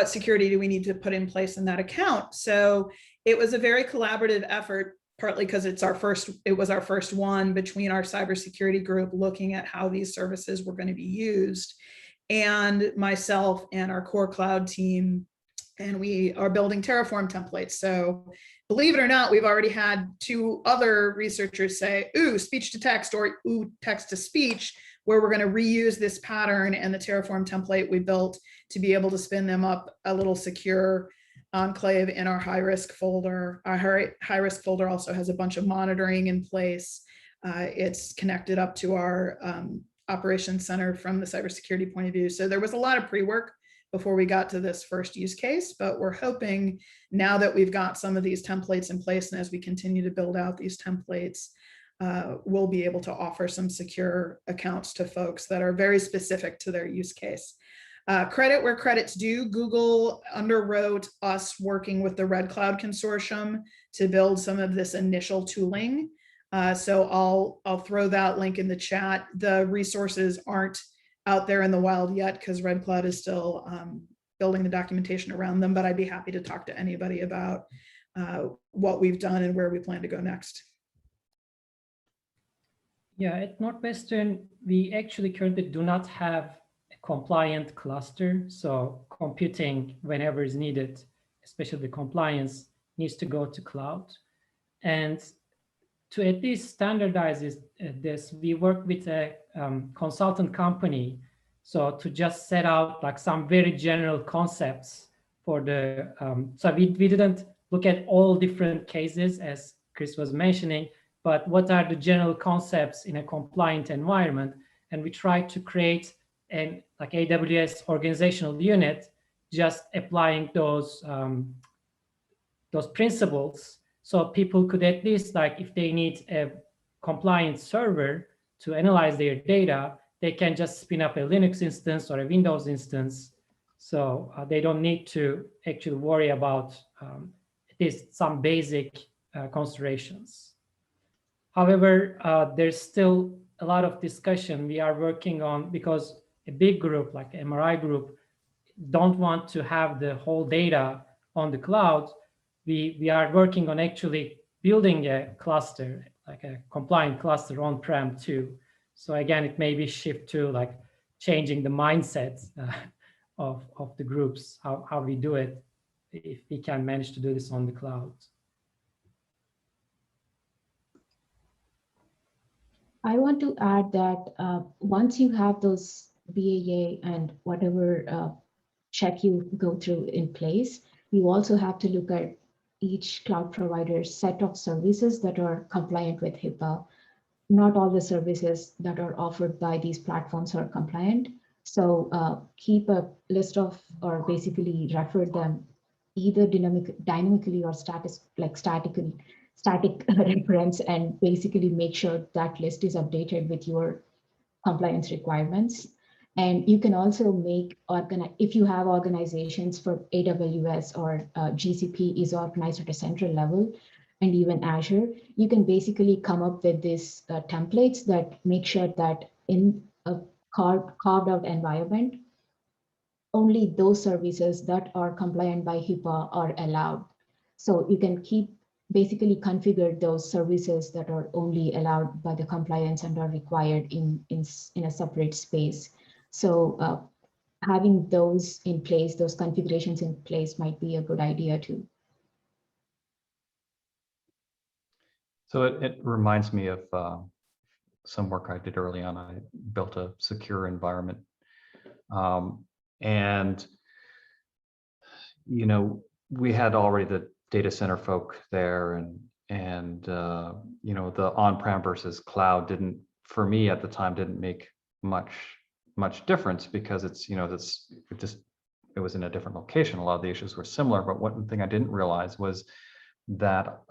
security do we need to put in place in that account? So it was a very collaborative effort, partly because it was our first one between our cybersecurity group looking at how these services were going to be used, and myself and our core cloud team. And we are building Terraform templates. So believe it or not, we've already had 2 other researchers say, ooh, speech to text, or ooh, text to speech, where we're going to reuse this pattern and the Terraform template we built to be able to spin them up a little secure enclave in our high-risk folder. Our high-risk folder also has a bunch of monitoring in place. It's connected up to our operations center from the cybersecurity point of view. So there was a lot of pre-work before we got to this first use case, but we're hoping now that we've got some of these templates in place, and as we continue to build out these templates, we'll be able to offer some secure accounts to folks that are very specific to their use case. Credit where credit's due, Google underwrote us working with the Red Cloud Consortium to build some of this initial tooling. So I'll throw that link in the chat. The resources aren't out there in the wild yet because Red Cloud is still building the documentation around them, but I'd be happy to talk to anybody about what we've done and where we plan to go next. Yeah, at Northwestern, we actually currently do not have a compliant cluster. So computing whenever is needed, especially the compliance, needs to go to cloud. And to at least standardize this, we work with a consultant company. So to just set out like some very general concepts for the, so we didn't look at all different cases as Chris was mentioning, but what are the general concepts in a compliant environment? And we try to create an like AWS organizational unit, just applying those principles. So people could at least, like, if they need a compliant server to analyze their data, they can just spin up a Linux instance or a Windows instance. So they don't need to actually worry about at least some basic considerations. However, there's still a lot of discussion we are working on, because a big group like MRI group don't want to have the whole data on the cloud. We are working on actually building a cluster, like a compliant cluster on-prem too. So again, it may be shift to like changing the mindset of the groups, how we do it, if we can manage to do this on the cloud. I want to add that once you have those BAA and whatever check you go through in place, you also have to look at each cloud provider's set of services that are compliant with HIPAA. Not all the services that are offered by these platforms are compliant. So keep a list of, or basically refer them either dynamically or static reference, and basically make sure that list is updated with your compliance requirements. And you can also make, if you have organizations for AWS or GCP is organized at a central level, and even Azure, you can basically come up with these templates that make sure that in a carved out environment, only those services that are compliant by HIPAA are allowed. So you can basically configure those services that are only allowed by the compliance and are required in a separate space. So having those in place, those configurations in place, might be a good idea too. So it reminds me of some work I did early on. I built a secure environment. And, you know, we had already the data center folk there, and you know, the on-prem versus cloud for me at the time, didn't make much difference, because it's, you know, it was in a different location. A lot of the issues were similar, but one thing I didn't realize was that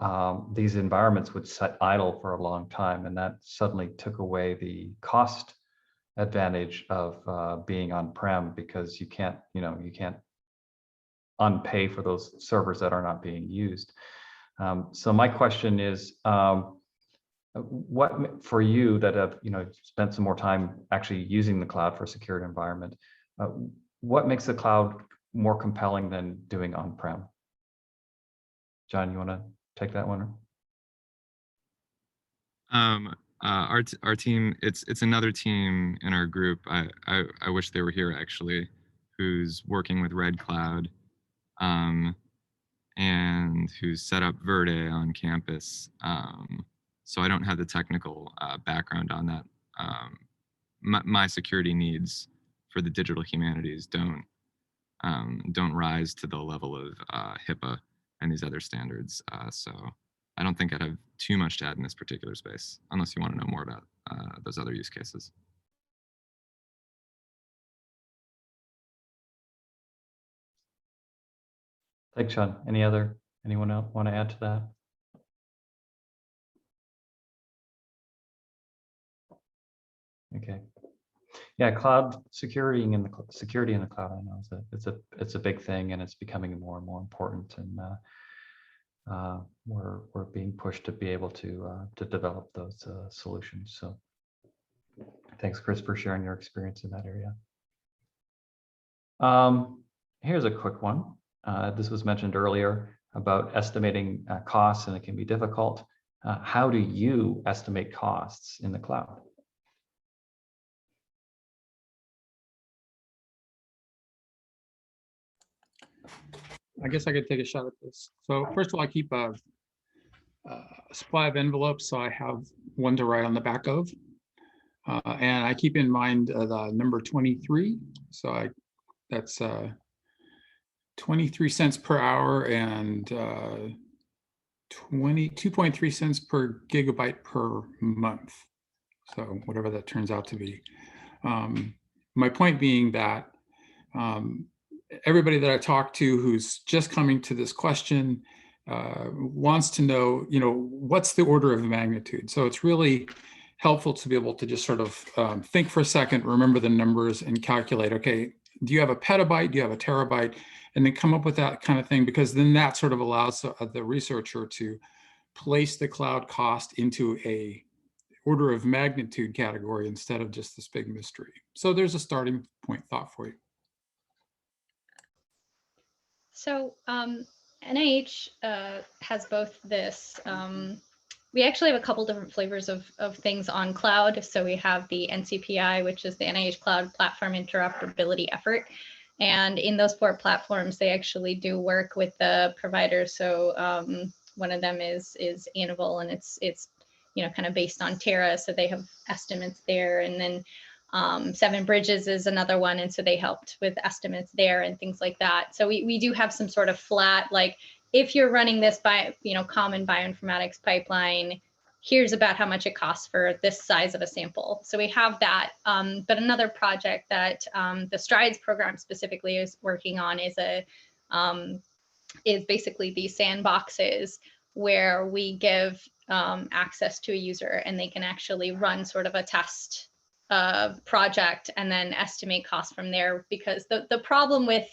these environments would sit idle for a long time, and that suddenly took away the cost advantage of being on-prem, because you can't unpay for those servers that are not being used. So my question is, what for you that have spent some more time actually using the cloud for a secured environment, what makes the cloud more compelling than doing on-prem? John, you want to take that one? Our team, it's another team in our group. I wish they were here actually, who's working with Red Cloud, and who's set up Verde on campus. So I don't have the technical background on that. My security needs for the digital humanities don't rise to the level of HIPAA and these other standards. So I don't think I'd have too much to add in this particular space, unless you want to know more about those other use cases. Thanks, Sean. Anyone else want to add to that? Okay. Yeah, cloud security in the cloud, I know it's a big thing, and it's becoming more and more important, and we're being pushed to be able to develop those solutions. So thanks, Chris, for sharing your experience in that area. Here's a quick one. This was mentioned earlier about estimating costs, and it can be difficult. How do you estimate costs in the cloud? I guess I could take a shot at this. So first of all, I keep a supply of envelopes, so I have one to write on the back of. And I keep in mind the number 23. So that's 23 cents per hour and 2.3 cents per gigabyte per month. So whatever that turns out to be. My point being that everybody that I talk to who's just coming to this question wants to know, what's the order of magnitude? So it's really helpful to be able to just sort of think for a second, remember the numbers, and calculate, okay, do you have a petabyte? Do you have a terabyte? And then come up with that kind of thing, because then that sort of allows the researcher to place the cloud cost into a order of magnitude category instead of just this big mystery. So there's a starting point thought for you. So NIH has both this, we actually have a couple different flavors of things on cloud. So we have the NCPI, which is the NIH Cloud Platform Interoperability Effort. And in those 4 platforms, they actually do work with the providers. So one of them is Anvil, and it's kind of based on Terra. So they have estimates there. And then Seven Bridges is another one, and so they helped with estimates there and things like that. So we do have some sort of flat, like if you're running this by common bioinformatics pipeline, here's about how much it costs for this size of a sample. So we have that. But another project that the STRIDES program specifically is working on is basically these sandboxes where we give access to a user, and they can actually run sort of a test project and then estimate costs from there. Because the problem with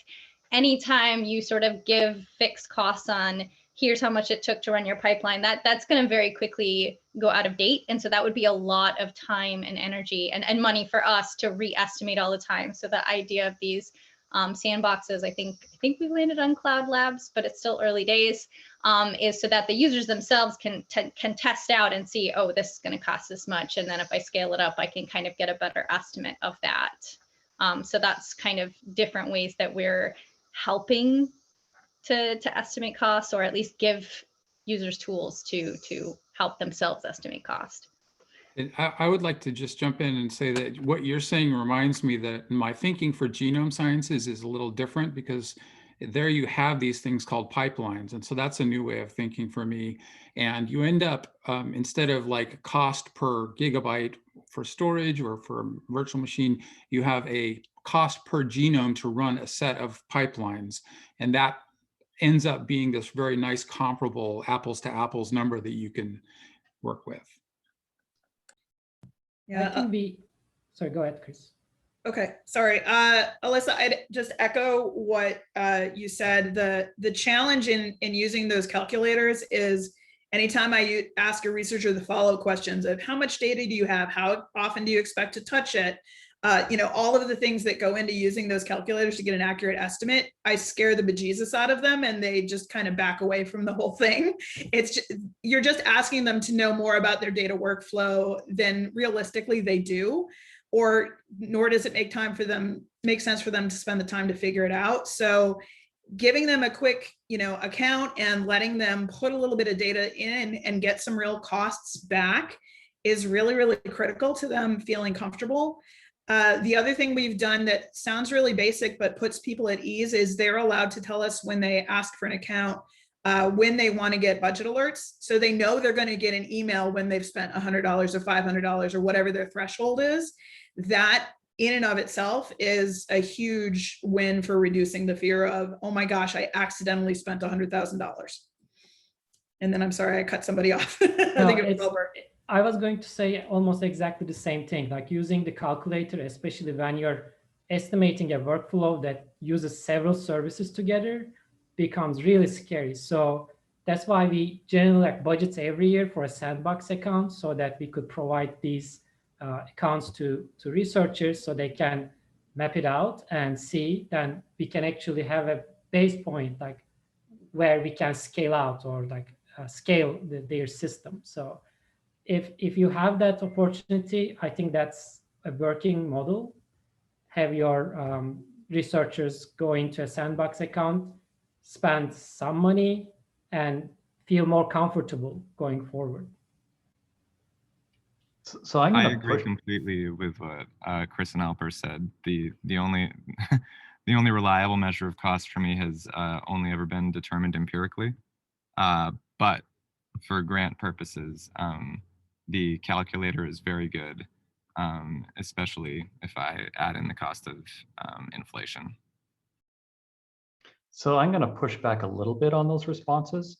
anytime you sort of give fixed costs on here's how much it took to run your pipeline, that's going to very quickly go out of date. And so that would be a lot of time and energy and money for us to re-estimate all the time. So the idea of these sandboxes, I think we landed on Cloud Labs, but it's still early days, is so that the users themselves can test out and see, oh, this is going to cost this much. And then if I scale it up, I can kind of get a better estimate of that. So that's kind of different ways that we're helping to estimate costs, or at least give users tools to help themselves estimate cost. And I would like to just jump in and say that what you're saying reminds me that my thinking for genome sciences is a little different, because there you have these things called pipelines. And so that's a new way of thinking for me. And you end up, instead of like cost per gigabyte for storage or for a virtual machine, you have a cost per genome to run a set of pipelines. And that ends up being this very nice comparable apples to apples number that you can work with. Yeah. Sorry, go ahead, Chris. Okay, sorry. Alyssa, I'd just echo what you said. The challenge in using those calculators is anytime I ask a researcher the follow-up questions of how much data do you have? How often do you expect to touch it? All of the things that go into using those calculators to get an accurate estimate, I scare the bejesus out of them and they just kind of back away from the whole thing. You're just asking them to know more about their data workflow than realistically they do, or nor does it make sense for them to spend the time to figure it out. So giving them a quick, account and letting them put a little bit of data in and get some real costs back is really, really critical to them feeling comfortable. The other thing we've done that sounds really basic, but puts people at ease is they're allowed to tell us when they ask for an account, when they want to get budget alerts. So they know they're going to get an email when they've spent $100 or $500 or whatever their threshold is. That in and of itself is a huge win for reducing the fear of, oh my gosh, I accidentally spent $100,000. And then I'm sorry, I cut somebody off. I think it was over. I was going to say almost exactly the same thing, like using the calculator, especially when you're estimating a workflow that uses several services together, becomes really scary. So that's why we generally like budgets every year for a sandbox account so that we could provide these accounts to researchers so they can map it out and see. Then we can actually have a base point like where we can scale out or like scale their system. So if you have that opportunity, I think that's a working model. Have your researchers go into a sandbox account, spend some money, and feel more comfortable going forward. So I'm I going to agree push. completely with what Chris and Alper said. The only the only reliable measure of cost for me has only ever been determined empirically, but for grant purposes, the calculator is very good, especially if I add in the cost of inflation. So I'm going to push back a little bit on those responses.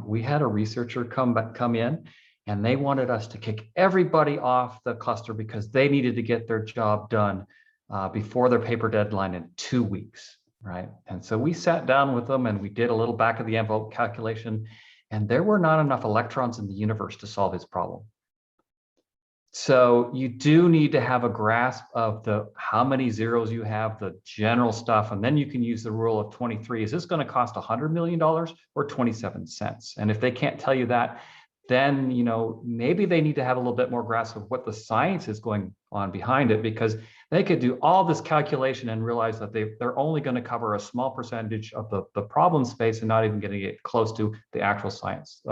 We had a researcher come in, and they wanted us to kick everybody off the cluster because they needed to get their job done before their paper deadline in 2 weeks, right? And so we sat down with them and we did a little back of the envelope calculation, and there were not enough electrons in the universe to solve his problem. So you do need to have a grasp of how many zeros you have, the general stuff, and then you can use the rule of 23. Is this going to cost $100 million or 27 cents? And if they can't tell you that, then maybe they need to have a little bit more grasp of what the science is going on behind it, because they could do all this calculation and realize that they're only going to cover a small percentage of the problem space and not even going to get close to the actual science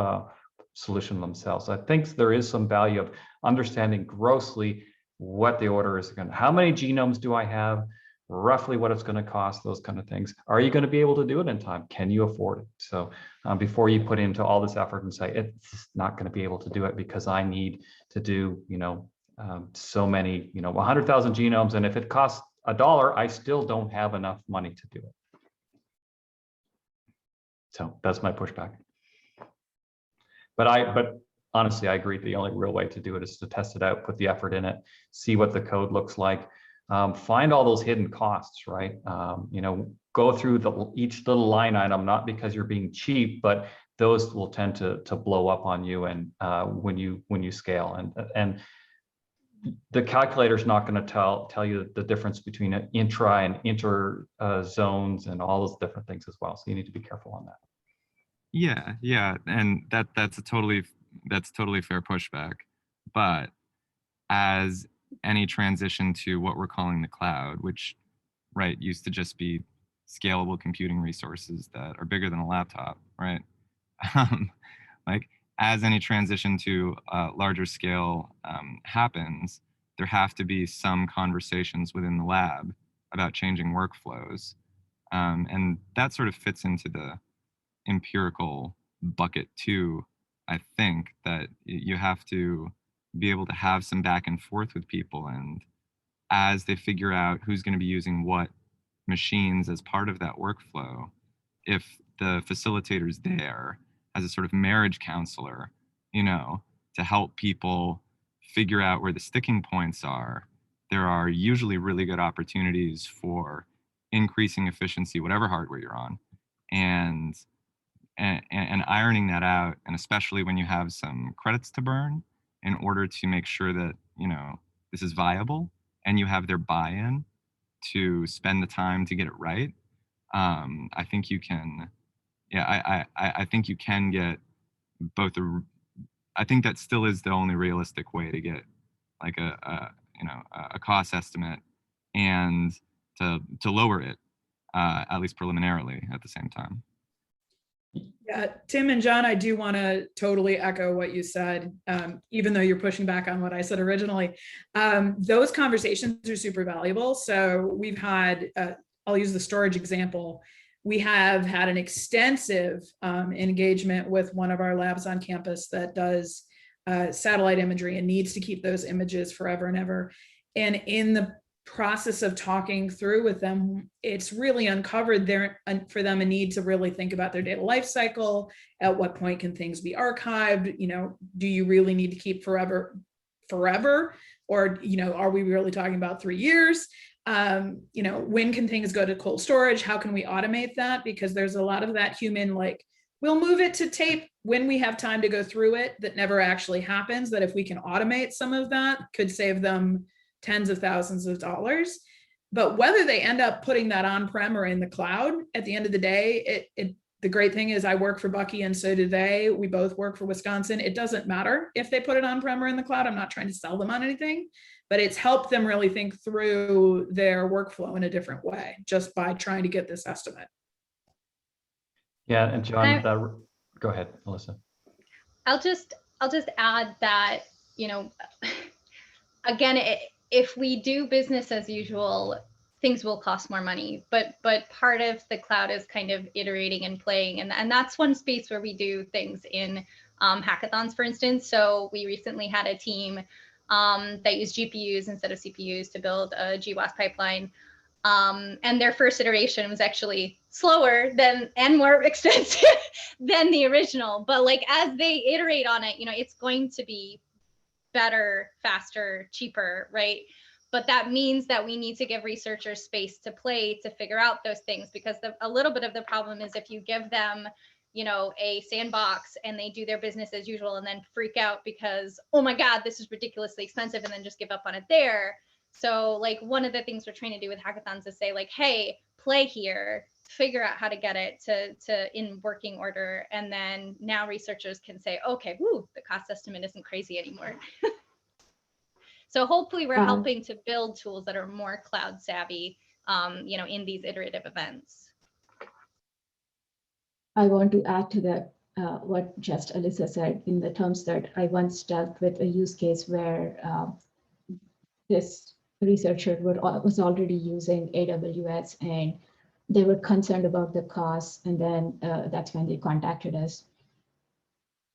solution themselves. I think there is some value of understanding grossly what the order is going to, how many genomes do I have, roughly what it's going to cost, those kind of things. Are you going to be able to do it in time? Can you afford it? So before you put into all this effort and say, it's not going to be able to do it because I need to do, so many, 100,000 genomes. And if it costs $1, I still don't have enough money to do it. So that's my pushback. But honestly, I agree. The only real way to do it is to test it out, put the effort in it, see what the code looks like, find all those hidden costs, right? Go through each little line item, not because you're being cheap, but those will tend to blow up on you and when you scale. And the calculator is not going to tell you the difference between an intra and inter zones and all those different things as well. So you need to be careful on that. Yeah, and that's a totally fair pushback. But as any transition to what we're calling the cloud, which used to just be scalable computing resources that are bigger than a laptop, right? As any transition to larger scale happens, there have to be some conversations within the lab about changing workflows, and that sort of fits into the empirical bucket too. I think that you have to be able to have some back and forth with people, and as they figure out who's going to be using what machines as part of that workflow, if the facilitator's there as a sort of marriage counselor, to help people figure out where the sticking points are, there are usually really good opportunities for increasing efficiency, whatever hardware you're on, and ironing that out, and especially when you have some credits to burn, in order to make sure that, you know, this is viable and you have their buy-in to spend the time to get it right. I think you can, yeah, I think you can get both I think that still is the only realistic way to get like a cost estimate and to lower it, at least preliminarily at the same time. Yeah, Tim and John, I do want to totally echo what you said, even though you're pushing back on what I said originally. Those conversations are super valuable. So we've had, I'll use the storage example. We have had an extensive engagement with one of our labs on campus that does satellite imagery and needs to keep those images forever and ever. And in the process of talking through with them, it's really uncovered for them a need to really think about their data life cycle. At what point can things be archived? You know, do you really need to keep forever? Or, you know, are we really talking about 3 years? You know, when can things go to cold storage? How can we automate that? Because there's a lot of that human, like, we'll move it to tape when we have time to go through it, that never actually happens. That if we can automate some of that, could save them tens of thousands of dollars. But whether they end up putting that on-prem or in the cloud, at the end of the day, the great thing is I work for Bucky and so do they. We both work for Wisconsin. It doesn't matter if they put it on-prem or in the cloud. I'm not trying to sell them on anything, but it's helped them really think through their workflow in a different way, just by trying to get this estimate. Yeah, and John, go ahead, Melissa. I'll just add that, you know, again, if we do business as usual, things will cost more money, but part of the cloud is kind of iterating and playing, and that's one space where we do things in hackathons, for instance. So we recently had a team that used GPUs instead of CPUs to build a GWAS pipeline, and their first iteration was actually slower and more expensive than the original. But like, as they iterate on it, you know, it's going to be better, faster, cheaper, right? But that means that we need to give researchers space to play, to figure out those things, because a little bit of the problem is if you give them, you know, a sandbox and they do their business as usual and then freak out because, oh my God, this is ridiculously expensive, and then just give up on it there. So like, one of the things we're trying to do with hackathons is say like, hey, play here, figure out how to get it to in working order. And then now researchers can say, okay, whoo, the cost estimate isn't crazy anymore. So hopefully we're helping to build tools that are more cloud savvy, you know, in these iterative events. I want to add to that what just Alyssa said, in the terms that I once dealt with a use case where this researcher was already using AWS, and they were concerned about the costs, and then that's when they contacted us.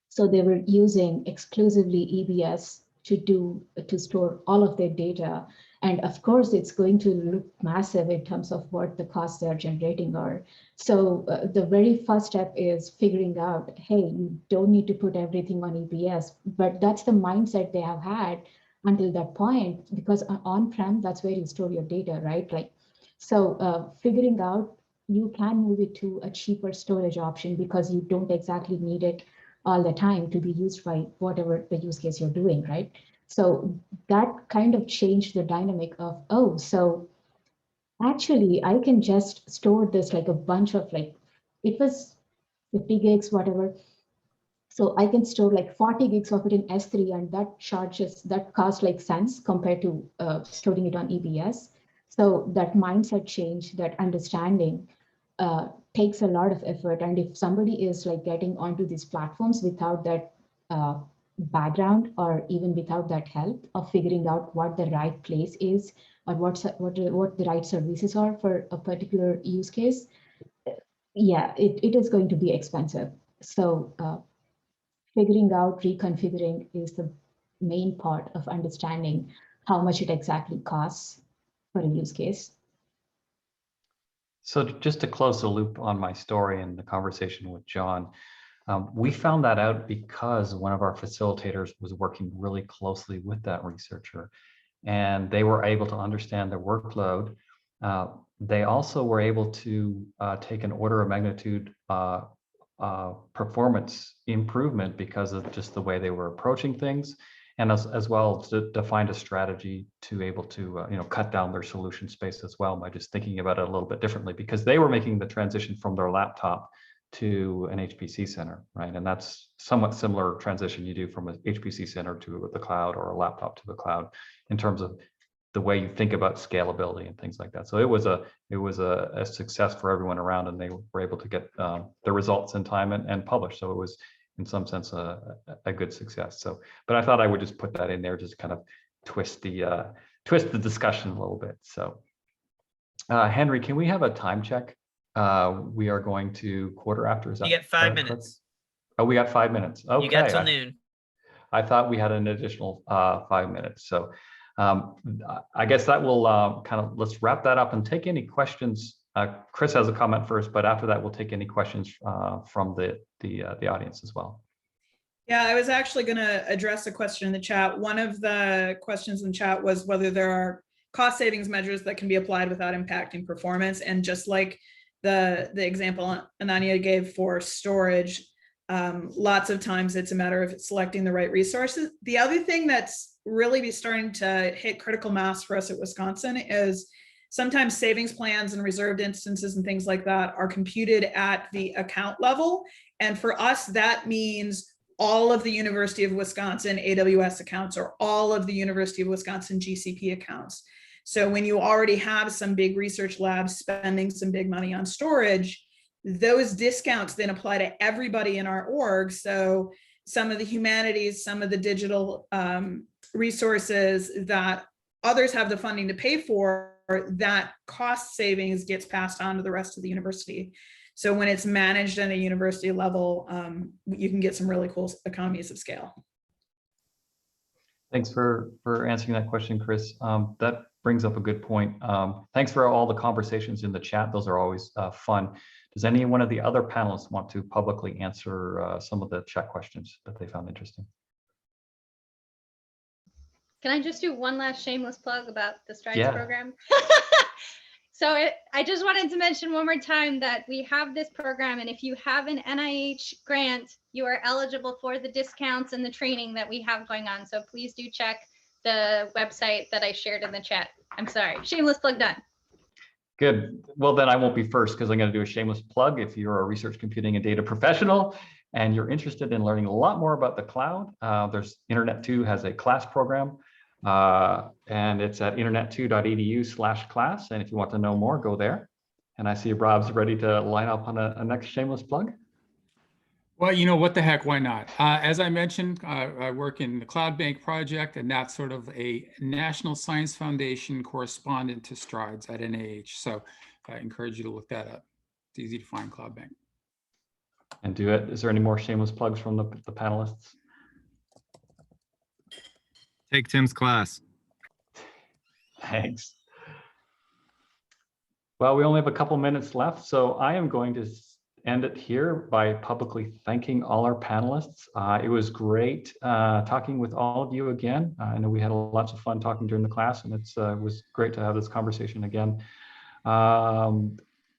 So they were using exclusively EBS to store all of their data. And of course, it's going to look massive in terms of what the costs they're generating are. So the very first step is figuring out, hey, you don't need to put everything on EBS, but that's the mindset they have had until that point, because on-prem, that's where you store your data, right? Like, so figuring out, you can move it to a cheaper storage option because you don't exactly need it all the time to be used by whatever the use case you're doing, right? So that kind of changed the dynamic of, oh, so actually I can just store this like a bunch of, like, it was 50 gigs, whatever. So I can store like 40 gigs of it in S3, and that costs like cents compared to storing it on EBS. So that mindset change, that understanding, takes a lot of effort. And if somebody is like getting onto these platforms without that background, or even without that help of figuring out what the right place is, or what the right services are for a particular use case, yeah, it is going to be expensive. So figuring out reconfiguring is the main part of understanding how much it exactly costs for a use case. So just to close the loop on my story and the conversation with John, we found that out because one of our facilitators was working really closely with that researcher. and they were able to understand their workload. They also were able to take an order of magnitude performance improvement because of just the way they were approaching things, and as well to find a strategy to able to cut down their solution space as well by just thinking about it a little bit differently, because they were making the transition from their laptop to an HPC center, right? And that's somewhat similar transition you do from an HPC center to the cloud, or a laptop to the cloud, in terms of the way you think about scalability and things like that. So it was a success for everyone around, and they were able to get the results in time and publish. So it was, in some sense, a good success. So, but I thought I would just put that in there, just kind of twist the discussion a little bit. So, Henry, can we have a time check? We are going to quarter after. Is that You get 5 correct? minutes. Oh, we got 5 minutes. Okay. You got till noon. I thought we had an additional 5 minutes. So I guess that will let's wrap that up and take any questions. Chris has a comment first, but after that, we'll take any questions from the audience as well. Yeah, I was actually going to address a question in the chat. One of the questions in the chat was whether there are cost savings measures that can be applied without impacting performance. And just like the example Ananya gave for storage, lots of times it's a matter of selecting the right resources. The other thing that's really starting to hit critical mass for us at Wisconsin is sometimes savings plans and reserved instances and things like that are computed at the account level. And for us, that means all of the University of Wisconsin AWS accounts, or all of the University of Wisconsin GCP accounts. So when you already have some big research labs spending some big money on storage, those discounts then apply to everybody in our org. So some of the humanities, some of the digital resources that others have the funding to pay for, that cost savings gets passed on to the rest of the university. So when it's managed at a university level, you can get some really cool economies of scale. Thanks for answering that question, Chris. That brings up a good point. Thanks for all the conversations in the chat. Those are always fun. Does any one of the other panelists want to publicly answer some of the chat questions that they found interesting? Can I just do one last shameless plug about the Strides Yeah. program? So I just wanted to mention one more time that we have this program, and if you have an NIH grant, you are eligible for the discounts and the training that we have going on. So please do check the website that I shared in the chat. I'm sorry, shameless plug done. Good. Well, then I won't be first, because I'm going to do a shameless plug. If you're a research computing and data professional and you're interested in learning a lot more about the cloud, there's Internet2 has a class program. And it's at internet2.edu/class. And if you want to know more, go there. And I see Rob's ready to line up on a next shameless plug. Well, you know, what the heck, why not? As I mentioned, I work in the Cloud Bank project, and that's sort of a National Science Foundation correspondent to Strides at NIH. So I encourage you to look that up. It's easy to find Cloud Bank. And do it. Is there any more shameless plugs from the panelists? Take Tim's class. Thanks. Well, we only have a couple minutes left, so I am going to end it here by publicly thanking all our panelists. It was great talking with all of you again. I know we had lots of fun talking during the class, and it was great to have this conversation again.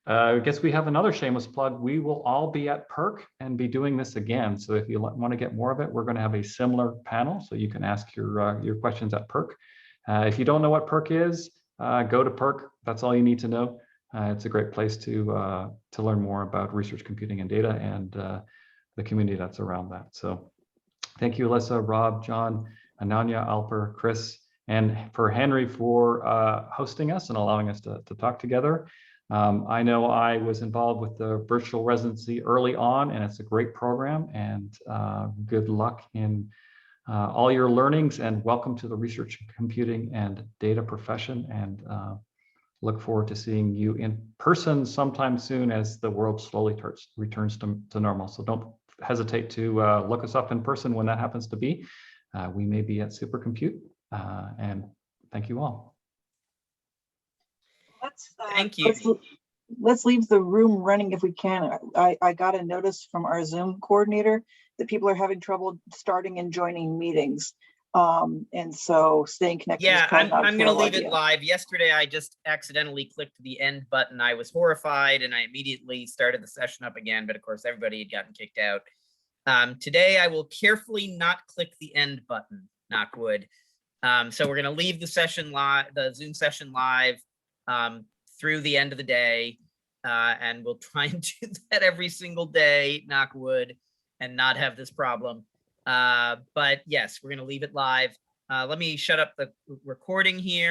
I guess we have another shameless plug. We will all be at PERC and be doing this again. So if you want to get more of it, we're going to have a similar panel, so you can ask your questions at PERC. If you don't know what PERC is, go to PERC. That's all you need to know. It's a great place to learn more about research computing and data, and the community that's around that. So thank you, Alyssa, Rob, John, Ananya, Alper, Chris, and for Henry for hosting us and allowing us to talk together. I know I was involved with the virtual residency early on, and it's a great program, and good luck in all your learnings, and welcome to the research computing and data profession, and look forward to seeing you in person sometime soon as the world slowly returns to normal. So don't hesitate to look us up in person when that happens to be. We may be at Supercompute, and thank you all. Thank you. Let's leave the room running if we can. I got a notice from our Zoom coordinator that people are having trouble starting and joining meetings. And so staying connected is Yeah, probably not a I'm gonna terrible leave it idea. live. Yesterday, I just accidentally clicked the end button. I was horrified and I immediately started the session up again, but of course everybody had gotten kicked out. Today, I will carefully not click the end button, knock wood. So we're gonna leave the session live, the Zoom session live through the end of the day. And we'll try and do that every single day, knock wood, and not have this problem. But yes, we're gonna leave it live. Let me shut up the recording here.